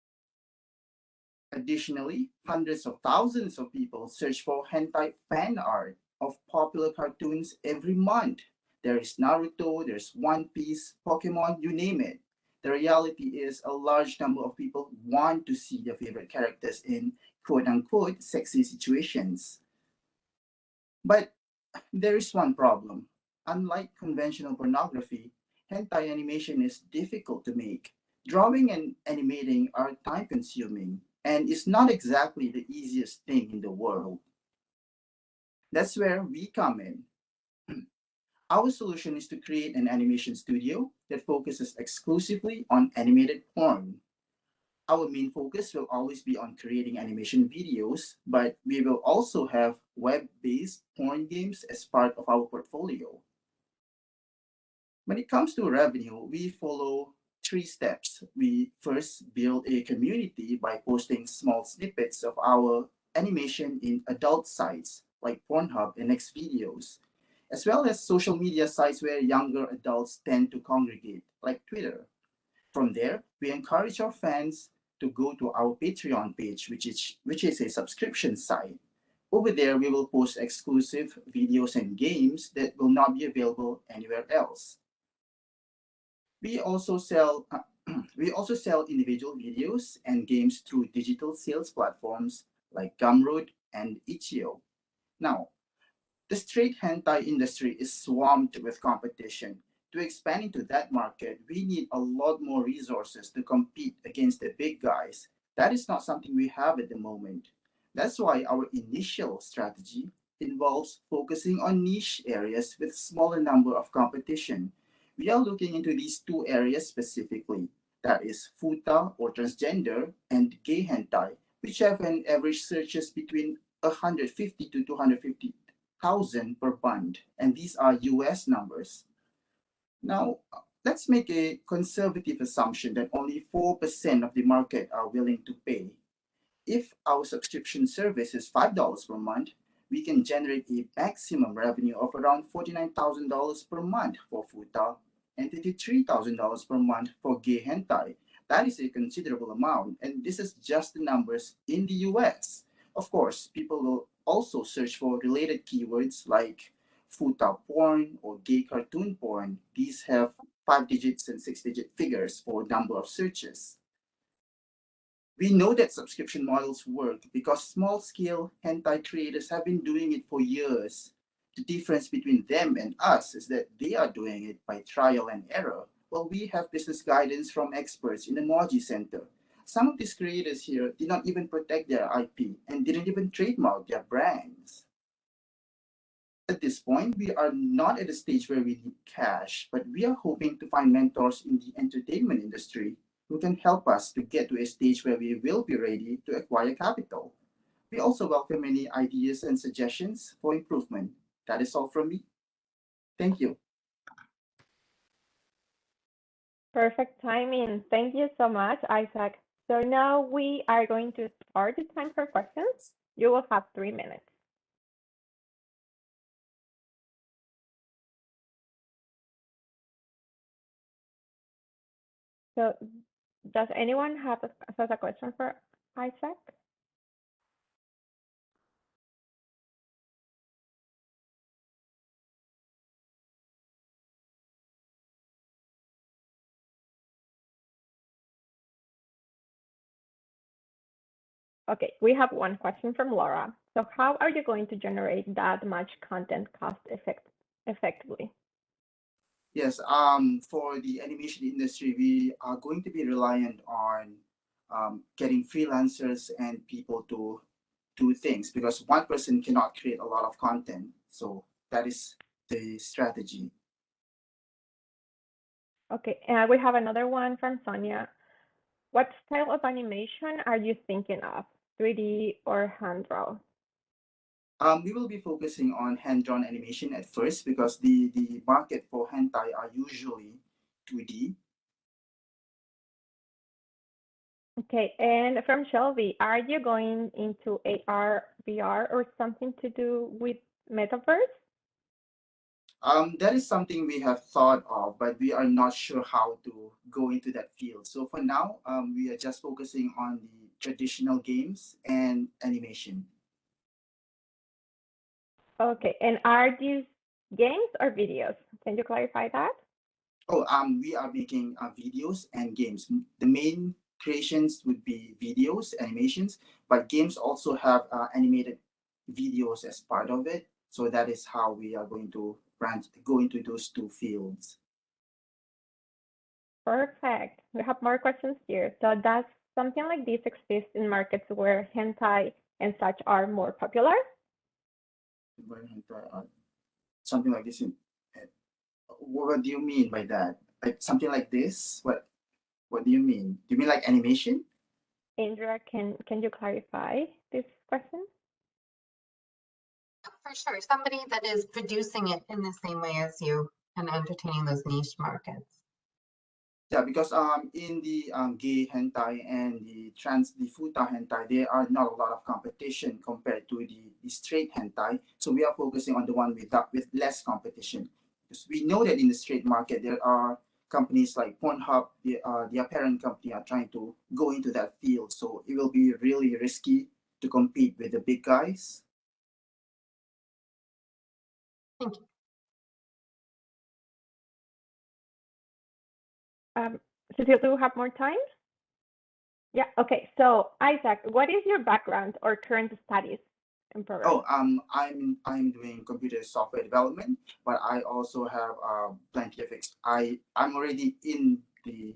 Additionally, hundreds of thousands of people search for hentai fan art of popular cartoons every month. There is Naruto, there's One Piece, Pokemon, you name it. The reality is a large number of people want to see their favorite characters in quote unquote sexy situations. But there is one problem. Unlike conventional pornography, hentai animation is difficult to make. Drawing and animating are time consuming and is not exactly the easiest thing in the world. That's where we come in. Our solution is to create an animation studio that focuses exclusively on animated porn. Our main focus will always be on creating animation videos, but we will also have web-based porn games as part of our portfolio. When it comes to revenue, we follow 3 steps. We first build a community by posting small snippets of our animation in adult sites like Pornhub and Xvideos, as well as social media sites where younger adults tend to congregate, like Twitter. From there, we encourage our fans to go to our Patreon page, which is a subscription site. Over there, we will post exclusive videos and games that will not be available anywhere else. We also sell We also sell individual videos and games through digital sales platforms like Gumroad and Itch.io. Now, the straight hentai industry is swamped with competition. To expand into that market, we need a lot more resources to compete against the big guys. That is not something we have at the moment. That's why our initial strategy involves focusing on niche areas with smaller number of competition. We are looking into these two areas specifically. That is futa or transgender and gay hentai, which have an average searches between 150 to 250,000 per bond, and these are US numbers. Now, let's make a conservative assumption that only 4% of the market are willing to pay. If our subscription service is $5 per month, we can generate a maximum revenue of around $49,000 per month for futa and $53,000 per month for gay hentai. That is a considerable amount, and this is just the numbers in the US. Of course, people will also search for related keywords like futa porn or gay cartoon porn. These have 5 digits and 6-digit figures for number of searches. We know that subscription models work because small-scale hentai creators have been doing it for years. The difference between them and us is that they are doing it by trial and error, while we have business guidance from experts in the Mawji Center. Some of these creators here did not even protect their IP and didn't even trademark their brands. At this point, we are not at a stage where we need cash, but we are hoping to find mentors in the entertainment industry who can help us to get to a stage where we will be ready to acquire capital. We also welcome any ideas and suggestions for improvement. That is all from me. Thank you. Perfect timing. Thank you so much, Isaac. So now we are going to start the time for questions. You will have 3 minutes. So does anyone have a question for Isaac? Okay, we have one question from Laura. So how are you going to generate that much content cost effectively? Yes, for the animation industry, we are going to be reliant on getting freelancers and people to do things because one person cannot create a lot of content. So that is the strategy. Okay, we have another one from Sonia. What style of animation are you thinking of, 3D or hand-drawn? We will be focusing on hand-drawn animation at first because the market for hentai are usually 2D. Okay, and from Shelby, are you going into AR, VR, or something to do with metaverse? That is something we have thought of, but we are not sure how to go into that field. So for now, we are just focusing on the traditional games and animation. Okay, and are these games or videos? Can you clarify that? Oh, we are making videos and games. The main creations would be videos, animations, but games also have animated videos as part of it. So that is how we are going to go into those two fields. Perfect. We have more questions here. So does something like this exist in markets where hentai and such are more popular? Something like this. What do you mean by that? Like something like this? What do you mean? Do you mean like animation? Andrea, can you clarify this question? For sure, somebody that is producing it in the same way as you and entertaining those niche markets. Yeah, because in the gay hentai and the futa hentai, there are not a lot of competition compared to the straight hentai. So we are focusing on the one with less competition. Because we know that in the straight market there are companies like Pornhub, the parent company are trying to go into that field. So it will be really risky to compete with the big guys. Thank you. Cecile, do you have more time? Yeah, okay. So Isaac, what is your background or current studies and program? Oh, I'm doing computer software development, but I also have plenty of I'm already in the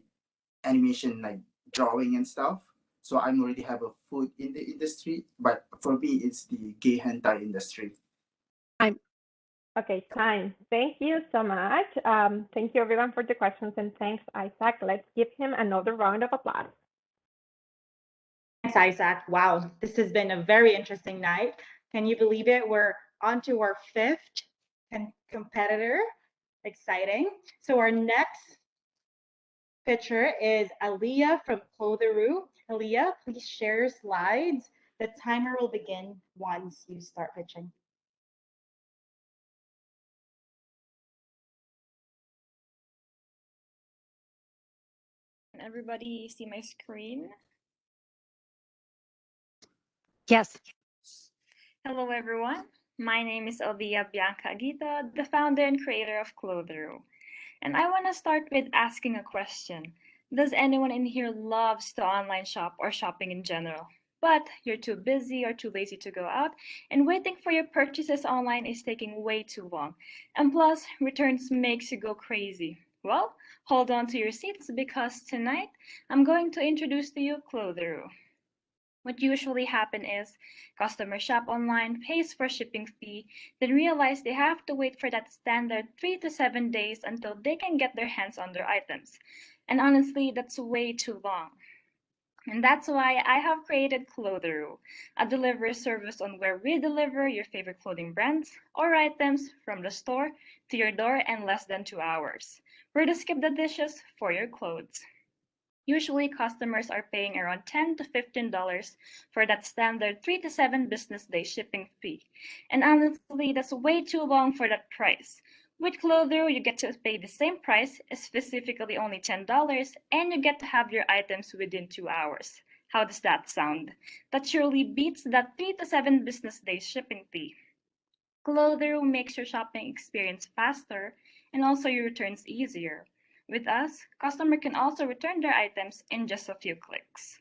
animation, like drawing and stuff. So I'm already have a foot in the industry, but for me it's the gay hentai industry. Okay, time. Thank you so much. Thank you everyone for the questions, and thanks Isaac. Let's give him another round of applause. Thanks, Isaac. Wow, this has been a very interesting night. Can you believe it? We're on to our fifth competitor. Exciting. So our next pitcher is Aliyah from Clotheroo. Aliyah, please share your slides. The timer will begin once you start pitching. Can everybody see my screen? Yes. Hello, everyone. My name is Aliyah Bianca Aguita, the founder and creator of Clotheroo. And I want to start with asking a question. Does anyone in here loves to online shop or shopping in general? But you're too busy or too lazy to go out, and waiting for your purchases online is taking way too long. And plus, returns makes you go crazy. Well, hold on to your seats because tonight I'm going to introduce to you Clotheroo. What usually happens is customers shop online, pays for shipping fee, then realize they have to wait for that standard 3 to 7 days until they can get their hands on their items. And honestly, that's way too long. And that's why I have created Clotheroo, a delivery service on where we deliver your favorite clothing brands or items from the store to your door in less than 2 hours. We're to skip the dishes for your clothes. Usually, customers are paying around $10 to $15 for that standard 3 to 7 business day shipping fee. And honestly, that's way too long for that price. With Clotheroo, you get to pay the same price, specifically only $10, and you get to have your items within 2 hours. How does that sound? That surely beats that 3 to 7 business day shipping fee. Clotheroo makes your shopping experience faster and also your returns easier. With us, customer can also return their items in just a few clicks.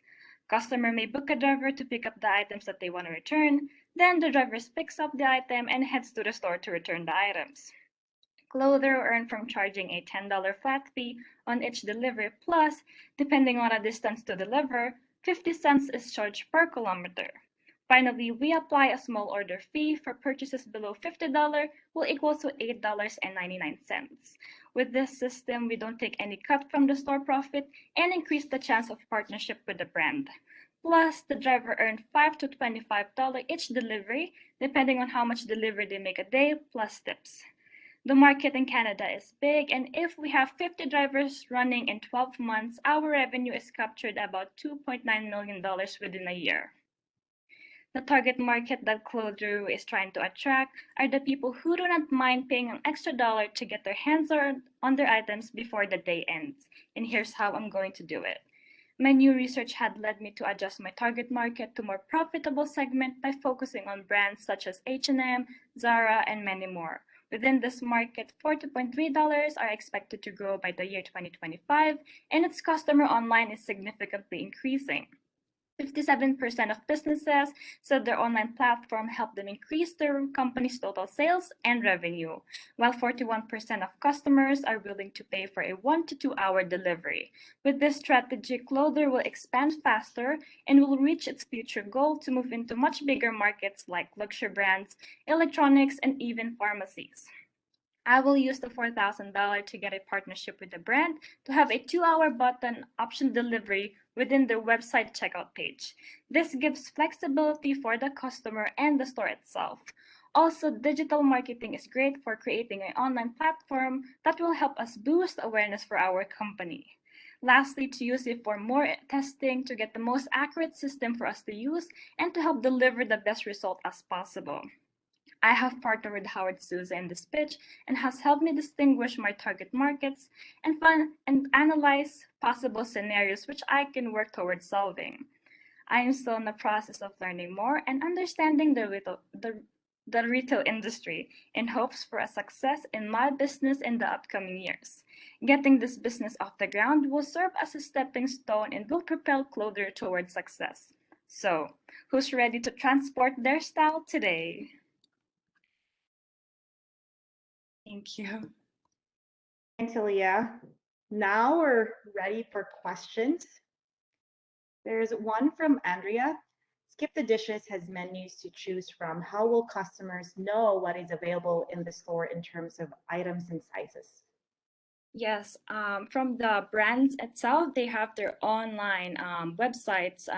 Customer may book a driver to pick up the items that they want to return, then the driver picks up the item and heads to the store to return the items. Clotheroo earn from charging a $10 flat fee on each delivery, plus, depending on the distance to deliver, 50 cents is charged per kilometer. Finally, we apply a small order fee for purchases below $50, will equal to $8.99. With this system, we don't take any cut from the store profit and increase the chance of partnership with the brand. Plus, the driver earned $5 to $25 each delivery, depending on how much delivery they make a day, plus tips. The market in Canada is big, and if we have 50 drivers running in 12 months, our revenue is captured about $2.9 million within a year. The target market that Clotheroo is trying to attract are the people who do not mind paying an extra dollar to get their hands on their items before the day ends. And here's how I'm going to do it. My new research had led me to adjust my target market to more profitable segment by focusing on brands such as H&M, Zara, and many more. Within this market, $40.3 are expected to grow by the year 2025, and its customer online is significantly increasing. 57% of businesses said their online platform helped them increase their company's total sales and revenue, while 41% of customers are willing to pay for a 1 to 2 hour delivery. With this strategy, Clotheroo will expand faster and will reach its future goal to move into much bigger markets like luxury brands, electronics, and even pharmacies. I will use the $4,000 to get a partnership with the brand to have a 2-hour button option delivery within their website checkout page. This gives flexibility for the customer and the store itself. Also, digital marketing is great for creating an online platform that will help us boost awareness for our company. Lastly, to use it for more testing to get the most accurate system for us to use and to help deliver the best result as possible. I have partnered with Howard Sousa in this pitch and has helped me distinguish my target markets and analyze possible scenarios which I can work towards solving. I am still in the process of learning more and understanding the the retail industry in hopes for a success in my business in the upcoming years. Getting this business off the ground will serve as a stepping stone and will propel Clother towards success. So, who's ready to transport their style today? Thank you. Thanks, Aaliyah. Now we're ready for questions. There's one from Andrea. Skip the Dishes has menus to choose from. How will customers know what is available in the store in terms of items and sizes? Yes, from the brands itself, they have their online websites.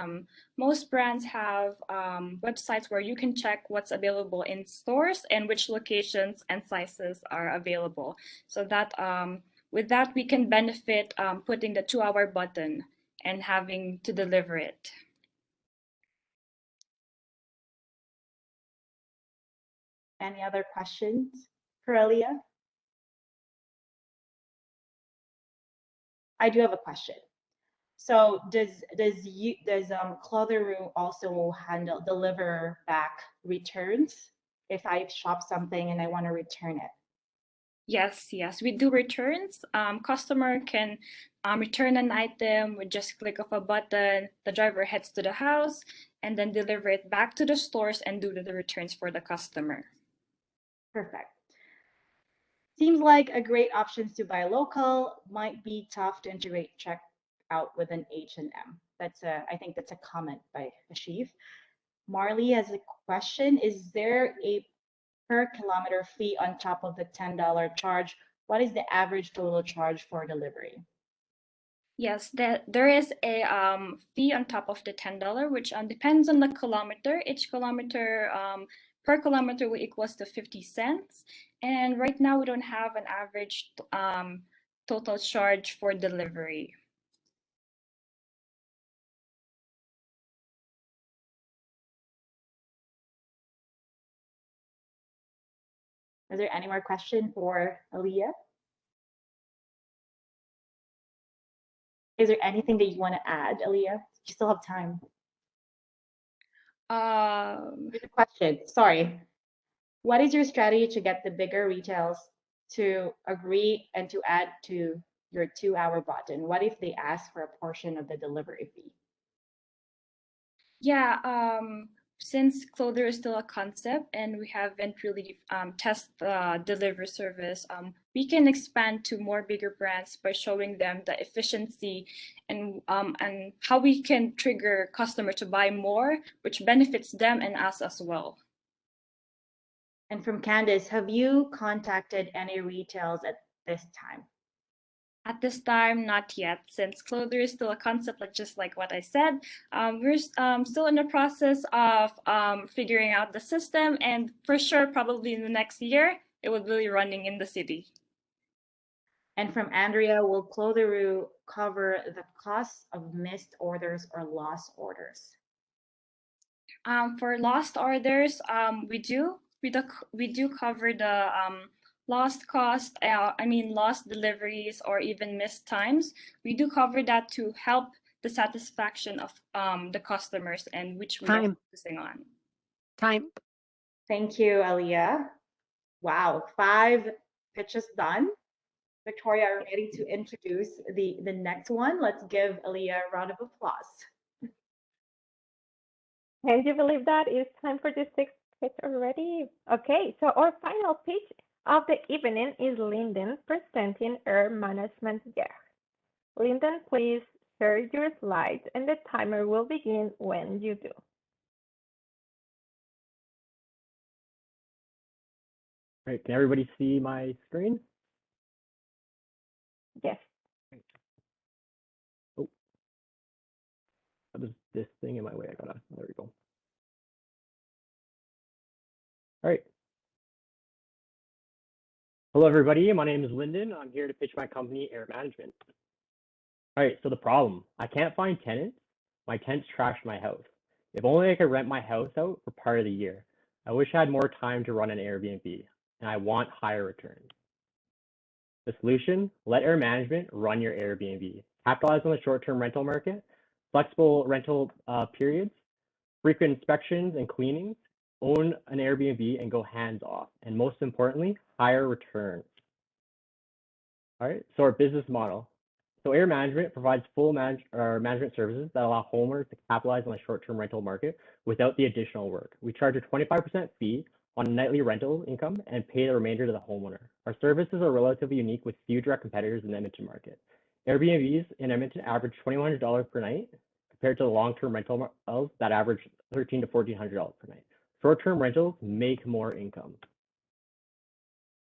Most brands have websites where you can check what's available in stores and which locations and sizes are available. So that with that, we can benefit putting the 2-hour button and having to deliver it. Any other questions for Aaliyah? I do have a question. So does Clother also deliver back returns if I shop something and I want to return it? Yes, we do returns. Customer can return an item with just click of a button. The driver heads to the house and then deliver it back to the stores and do the returns for the customer. Perfect. Seems like a great option to buy local. Might be tough to integrate checkout with an H&M. I think that's a comment by Ashif. Marley has a question. Is there a per kilometer fee on top of the $10 charge? What is the average total charge for delivery? Yes, there is a fee on top of the $10, which depends on the kilometer. Each kilometer per kilometer will equals to 50 cents. And right now we don't have an average total charge for delivery. Is there any more question for Aaliyah? Is there anything that you want to add, Aaliyah? You still have time. Here's a question. Sorry. What is your strategy to get the bigger retails to agree and to add to your 2-hour button? What if they ask for a portion of the delivery fee? Yeah, since Clother is still a concept and we haven't really tested the delivery service, we can expand to more bigger brands by showing them the efficiency and how we can trigger customer to buy more, which benefits them and us as well. And from Candice, have you contacted any retails at this time? At this time, not yet, since Clother is still a concept, just like what I said. We're still in the process of figuring out the system, and for sure, probably in the next year, it will be running in the city. And from Andrea, will Clother cover the cost of missed orders or lost orders? For lost orders, we do cover the lost cost, lost deliveries or even missed times. We do cover that to help the satisfaction of the customers and which we are focusing on. Time. Thank you, Aaliyah. Wow, 5 pitches done. Victoria, are ready to introduce the next one. Let's give Aaliyah a round of applause. Can you believe that? It's time for the 6th pitch already. Okay, so our final pitch of the evening is Lyndon presenting Air Management Gear. Lyndon, please share your slides and the timer will begin when you do. Great, can everybody see my screen? Yes. Oh, that was this thing in my way. There we go. All right. Hello, everybody. My name is Lyndon. I'm here to pitch my company, Air Management. All right, so the problem, I can't find tenants. My tenants trashed my house. If only I could rent my house out for part of the year. I wish I had more time to run an Airbnb, and I want higher returns. The solution, let Air Management run your Airbnb. Capitalize on the short-term rental market, flexible rental periods, frequent inspections and cleanings, own an Airbnb and go hands off. And most importantly, higher returns. All right, so our business model. So Air Management provides full management services that allow homeowners to capitalize on the short-term rental market without the additional work. We charge a 25% fee on nightly rental income and pay the remainder to the homeowner. Our services are relatively unique with few direct competitors in the Edmonton market. Airbnbs in Edmonton average $2,100 per night compared to the long-term rental that average $1,300 to $1,400 per night. Short-term rentals make more income.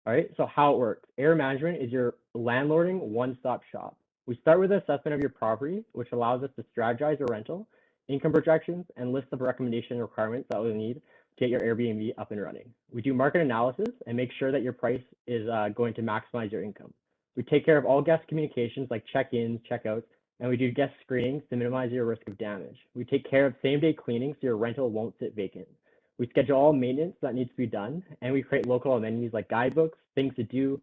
All right, so how it works. Air Management is your landlording one-stop shop. We start with an assessment of your property, which allows us to strategize your rental, income projections, and list of recommendation requirements that we'll need to get your Airbnb up and running. We do market analysis and make sure that your price is going to maximize your income. We take care of all guest communications like check-ins, check-outs, and we do guest screenings to minimize your risk of damage. We take care of same-day cleaning so your rental won't sit vacant. We schedule all maintenance that needs to be done, and we create local amenities like guidebooks, things to do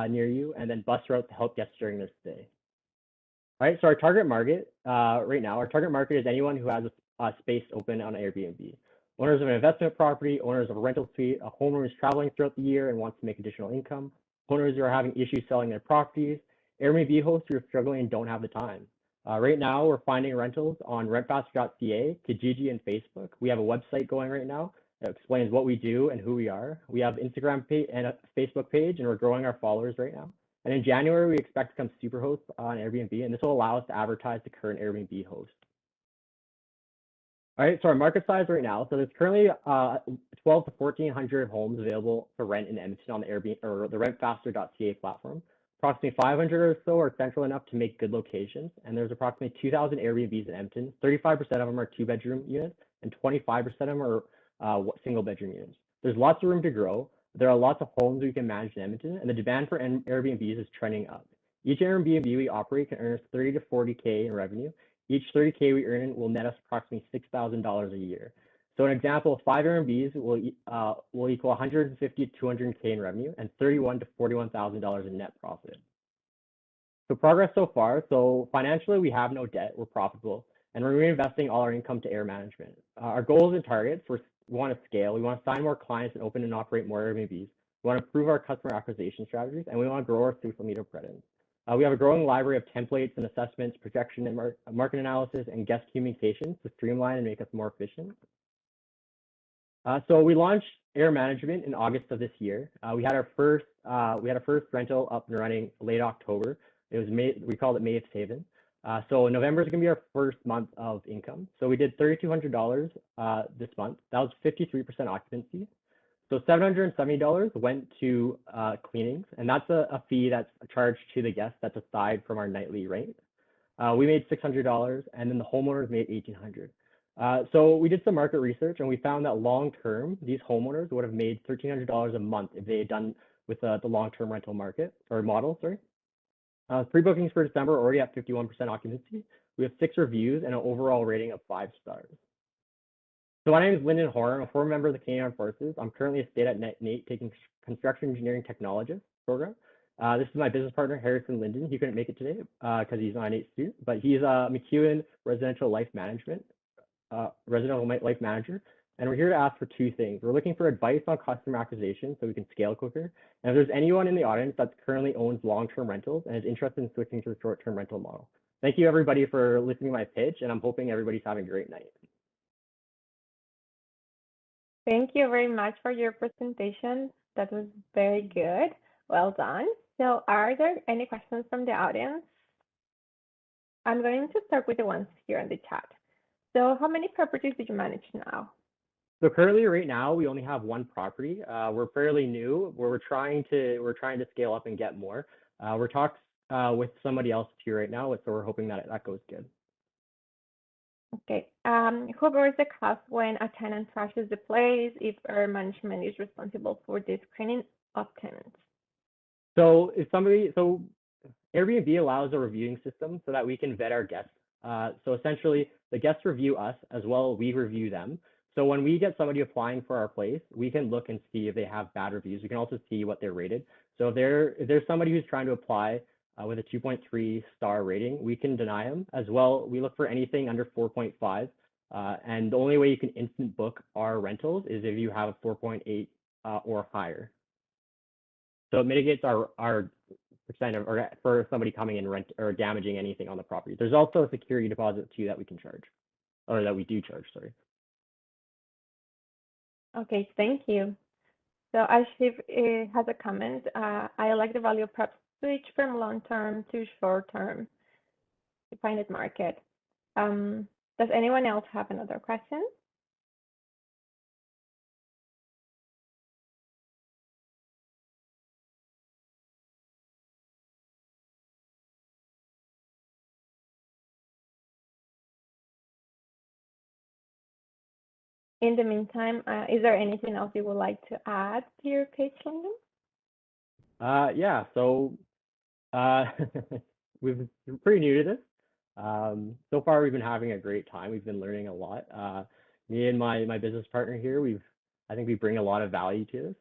near you, and then bus routes to help guests during their stay. All right, so our target market right now, our target market is anyone who has a space open on Airbnb. Owners of an investment property, owners of a rental suite, a homeowner who's traveling throughout the year and wants to make additional income, owners who are having issues selling their properties, Airbnb hosts who are struggling and don't have the time. Right now, we're finding rentals on rentfaster.ca, Kijiji, and Facebook. We have a website going right now that explains what we do and who we are. We have Instagram page and a Facebook page, and we're growing our followers right now. And in January, we expect to become super hosts on Airbnb, and this will allow us to advertise to current Airbnb hosts. All right, so our market size right now, so there's currently 12 to 1,400 homes available for rent in Edmonton on the Airbnb or the rentfaster.ca platform. Approximately 500 or so are central enough to make good locations, and there's approximately 2,000 Airbnbs in Edmonton. 35% of them are two-bedroom units, and 25% of them are single-bedroom units. There's lots of room to grow. There are lots of homes we can manage in Edmonton, and the demand for Airbnbs is trending up. Each Airbnb we operate can earn us $30 to $40K in revenue. Each $30K we earn will net us approximately $6,000 a year. So an example of 5 Airbnbs will equal $150 to $200K in revenue and $31,000 to $41,000 in net profit. So progress so far. So financially, we have no debt. We're profitable, and we're reinvesting all our income to Air Management. Our goals and targets: we want to scale. We want to sign more clients and open and operate more Airbnbs. We want to improve our customer acquisition strategies, and we want to grow our social media presence. We have a growing library of templates and assessments, projection and market analysis, and guest communications to streamline and make us more efficient. So we launched Air Management in August of this year. We had our first rental up and running late October. It was May. We called it May of Haven. So November is going to be our first month of income. So we did $3,200 this month. That was 53% occupancy. So $770 went to cleanings, and that's a fee that's charged to the guest that's aside from our nightly rate. We made $600, and then the homeowners made $1,800. So we did some market research, and we found that long-term, these homeowners would have made $1,300 a month if they had done with the long-term rental market or model, sorry. Pre-bookings for December are already at 51% occupancy. We have 6 reviews and an overall rating of 5 stars. So my name is Lyndon Horn. I'm a former member of the Canadian Armed Forces. I'm currently a stay at NAIT taking construction engineering technologist program. This is my business partner, Harrison Linden. He couldn't make it today because he's not a NAIT student, but he's a McEwen residential life manager. And we're here to ask for 2 things. We're looking for advice on customer acquisition so we can scale quicker. And if there's anyone in the audience that currently owns long-term rentals and is interested in switching to the short-term rental model. Thank you everybody for listening to my pitch, and I'm hoping everybody's having a great night. Thank you very much for your presentation. That was very good. Well done. So are there any questions from the audience? I'm going to start with the ones here in the chat. So how many properties do you manage now? So currently right now we only have 1 property. We're fairly new. We're trying to scale up and get more. We're talking with somebody else here right now, so we're hoping that goes good. Okay. Who bears the cost when a tenant trashes the place if Air Management is responsible for the screening of tenants? So Airbnb allows a reviewing system so that we can vet our guests. So essentially, the guests review us as well. We review them. So when we get somebody applying for our place, we can look and see if they have bad reviews. We can also see what they're rated. So if there's somebody who's trying to apply with a 2.3 star rating, we can deny them as well. We look for anything under 4.5 And the only way you can instant book our rentals is if you have a 4.8 or higher. So it mitigates our percent of, or for somebody coming in rent or damaging anything on the property. There's also a security deposit too that we can charge, or that we do charge, sorry. Okay, thank you. So Ashif has a comment. I like the value of prep switch from long-term to short-term to find it market. Does anyone else have another question? In the meantime, is there anything else you would like to add to your pitch, Lyndon? Yeah, so we're pretty new to this. So far, we've been having a great time. We've been learning a lot. Me and my business partner here, I think we bring a lot of value to this.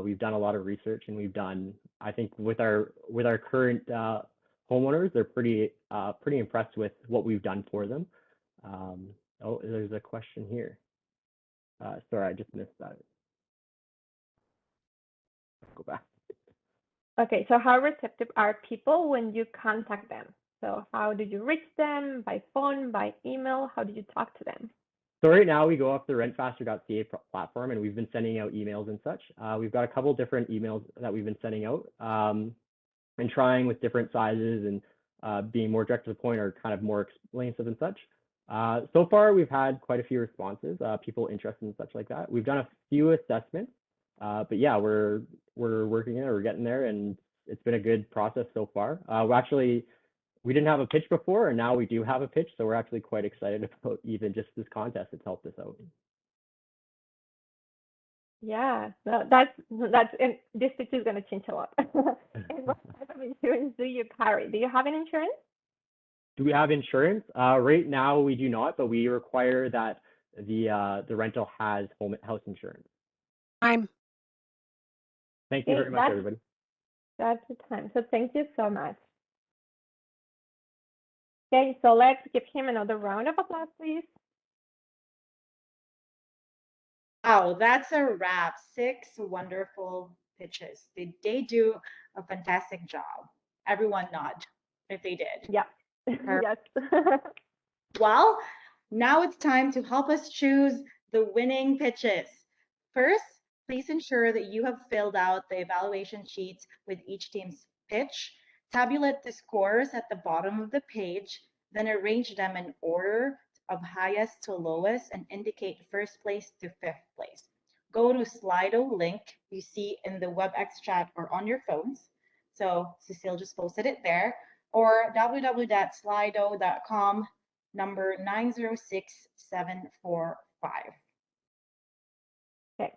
We've done a lot of research, and we've done, I think, with our current homeowners, they're pretty impressed with what we've done for them. Oh, there's a question here. Sorry, I just missed that. Go back. Okay, so how receptive are people when you contact them? So how did you reach them? By phone, by email? How did you talk to them? So right now we go off the rentfaster.ca platform, and we've been sending out emails and such. We've got a couple different emails that we've been sending out and trying with different sizes and being more direct to the point or kind of more explainsive and such. So far, we've had quite a few responses, people interested in such like that. We've done a few assessments, but yeah, we're working it, we're getting there, and it's been a good process so far. We didn't have a pitch before, and now we do have a pitch, so we're actually quite excited about even just this contest. It's helped us out. Yeah, no, and this pitch is going to change a lot. And what type of insurance do you carry? Do you have an insurance? Do we have insurance? Right now we do not, but we require that the rental has house insurance. Thank you very much, everybody. That's the time. So thank you so much. Okay, so let's give him another round of applause, please. Wow, that's a wrap. 6 wonderful pitches. They do a fantastic job. Everyone nod if they did. Yeah. Yes. Well, now it's time to help us choose the winning pitches. First, please ensure that you have filled out the evaluation sheets with each team's pitch. Tabulate the scores at the bottom of the page, then arrange them in order of highest to lowest and indicate first place to fifth place. Go to Slido link you see in the WebEx chat or on your phones. So Cecile just posted it there, or www.slido.com, number 906745. Okay,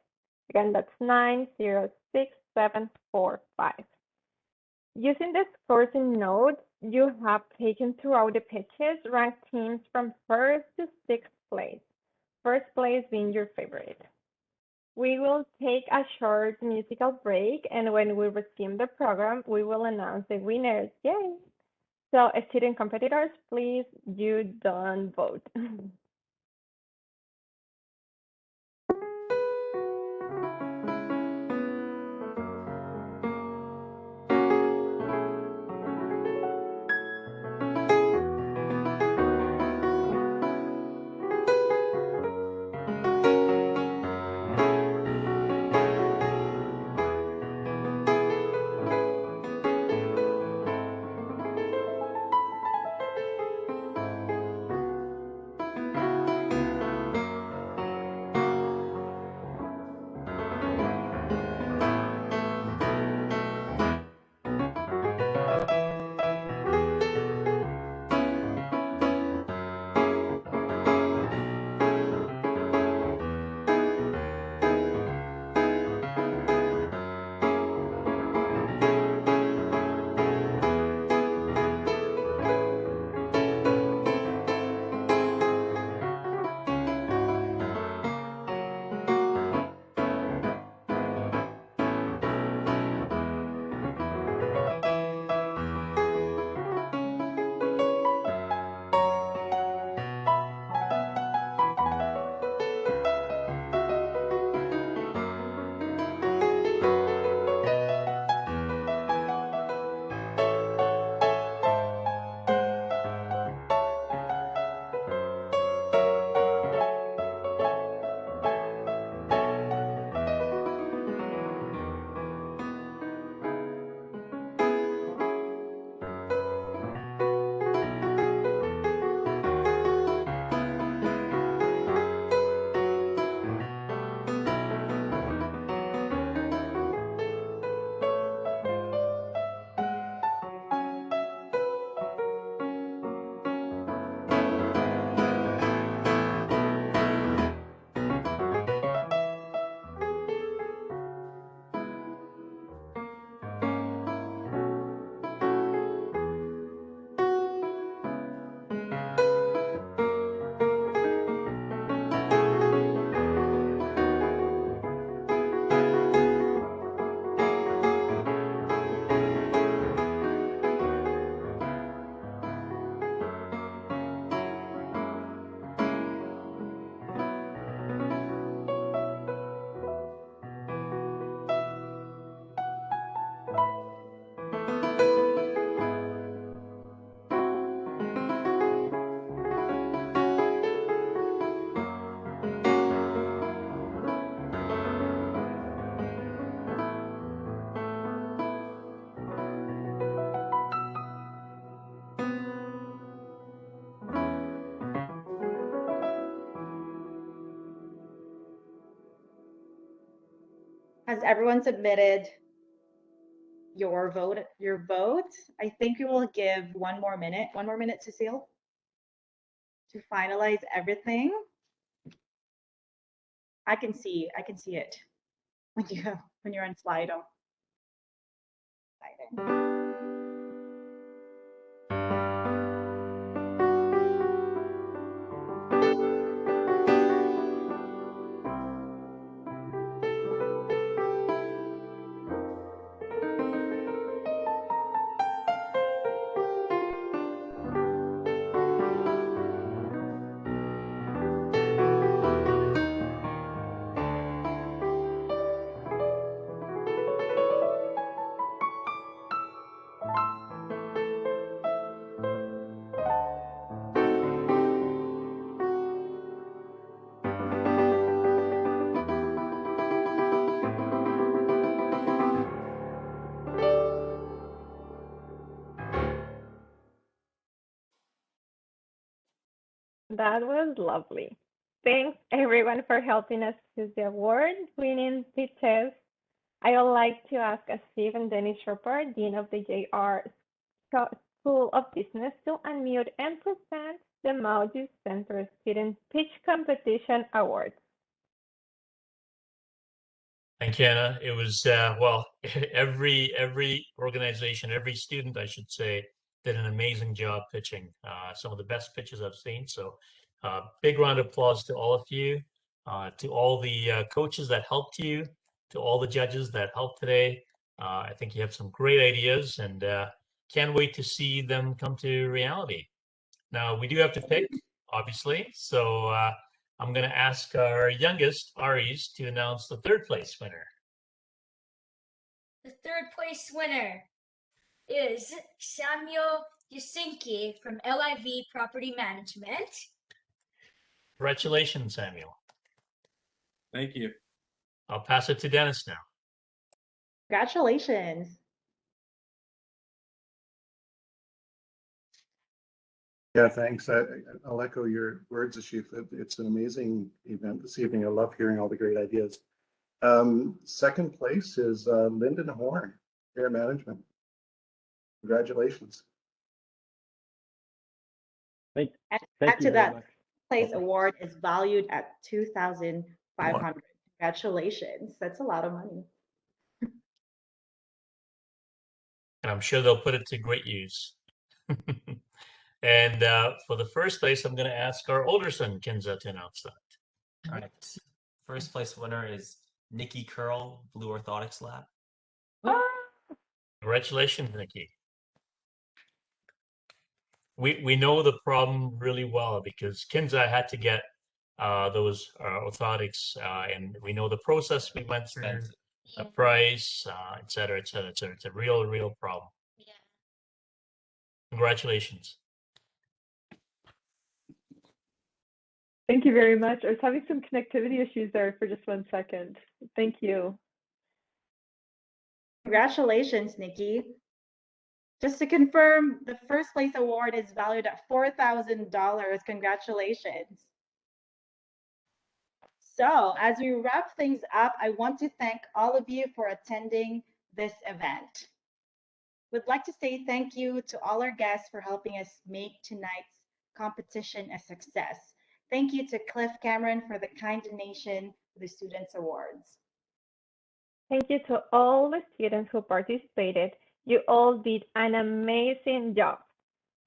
again, that's 906745. Using the scores in notes you have taken throughout the pitches, rank teams from first to sixth place, first place being your favorite. We will take a short musical break, and when we resume the program, we will announce the winners. Yay! So, student competitors, please, you don't vote. Has everyone submitted your vote? I think we will give one more minute, Cecile, to finalize everything. I can see it when you're on Slido. That was lovely. Thanks everyone for helping us choose the award-winning pitches. I would like to ask Steve and Dennis Sherper, Dean of the JR School of Business, to unmute and present the Mawji Center Student Pitch Competition Awards. Thank you, Anna. It was, well, every organization, every student, I should say, did an amazing job pitching. Some of the best pitches I've seen. So big round of applause to all of you, to all the coaches that helped you, to all the judges that helped today. I think you have some great ideas and can't wait to see them come to reality. Now, we do have to pick, obviously. So I'm going to ask our youngest, Aries, to announce the third place winner. The third place winner is Samuel Yusinki from LIV Property Management. Congratulations, Samuel. Thank you. I'll pass it to Dennis now. Congratulations. Yeah, thanks. I'll echo your words, Ashif. It's an amazing event this evening. I love hearing all the great ideas. Second place is Lyndon Horn, Air Management. Congratulations. Thank Add you to very that much. place award is valued at $2,500. Congratulations. That's a lot of money. And I'm sure they'll put it to great use. And for the first place, I'm going to ask our older son, Kinza, to announce that. All right. First place winner is Nikki Curl, Blue Orthotics Lab. Congratulations, Nikki. We know the problem really well because Kinza had to get those orthotics, and we know the process we went through, the price, et cetera, et cetera, et cetera. It's a real problem. Yeah. Congratulations. Thank you very much. I was having some connectivity issues there for just 1 second. Thank you. Congratulations, Nikki. Just to confirm, the first place award is valued at $4,000. Congratulations. So as we wrap things up, I want to thank all of you for attending this event. We'd like to say thank you to all our guests for helping us make tonight's competition a success. Thank you to Cliff Cameron for the kind donation to the Students Awards. Thank you to all the students who participated. You all did an amazing job.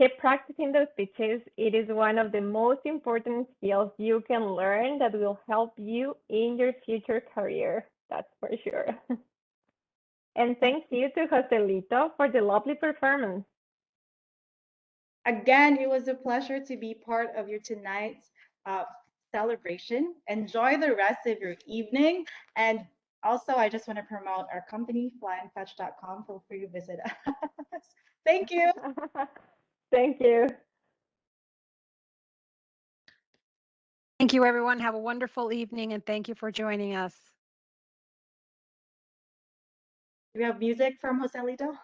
Keep practicing those pitches. It is one of the most important skills you can learn that will help you in your future career. That's for sure. And thanks you to Joselito for the lovely performance. Again, it was a pleasure to be part of your tonight's celebration. Enjoy the rest of your evening. And also, I just want to promote our company, flyandfetch.com. Feel free to visit us. Thank you. Thank you. Thank you, everyone. Have a wonderful evening, and thank you for joining us. Do we have music from Joselito?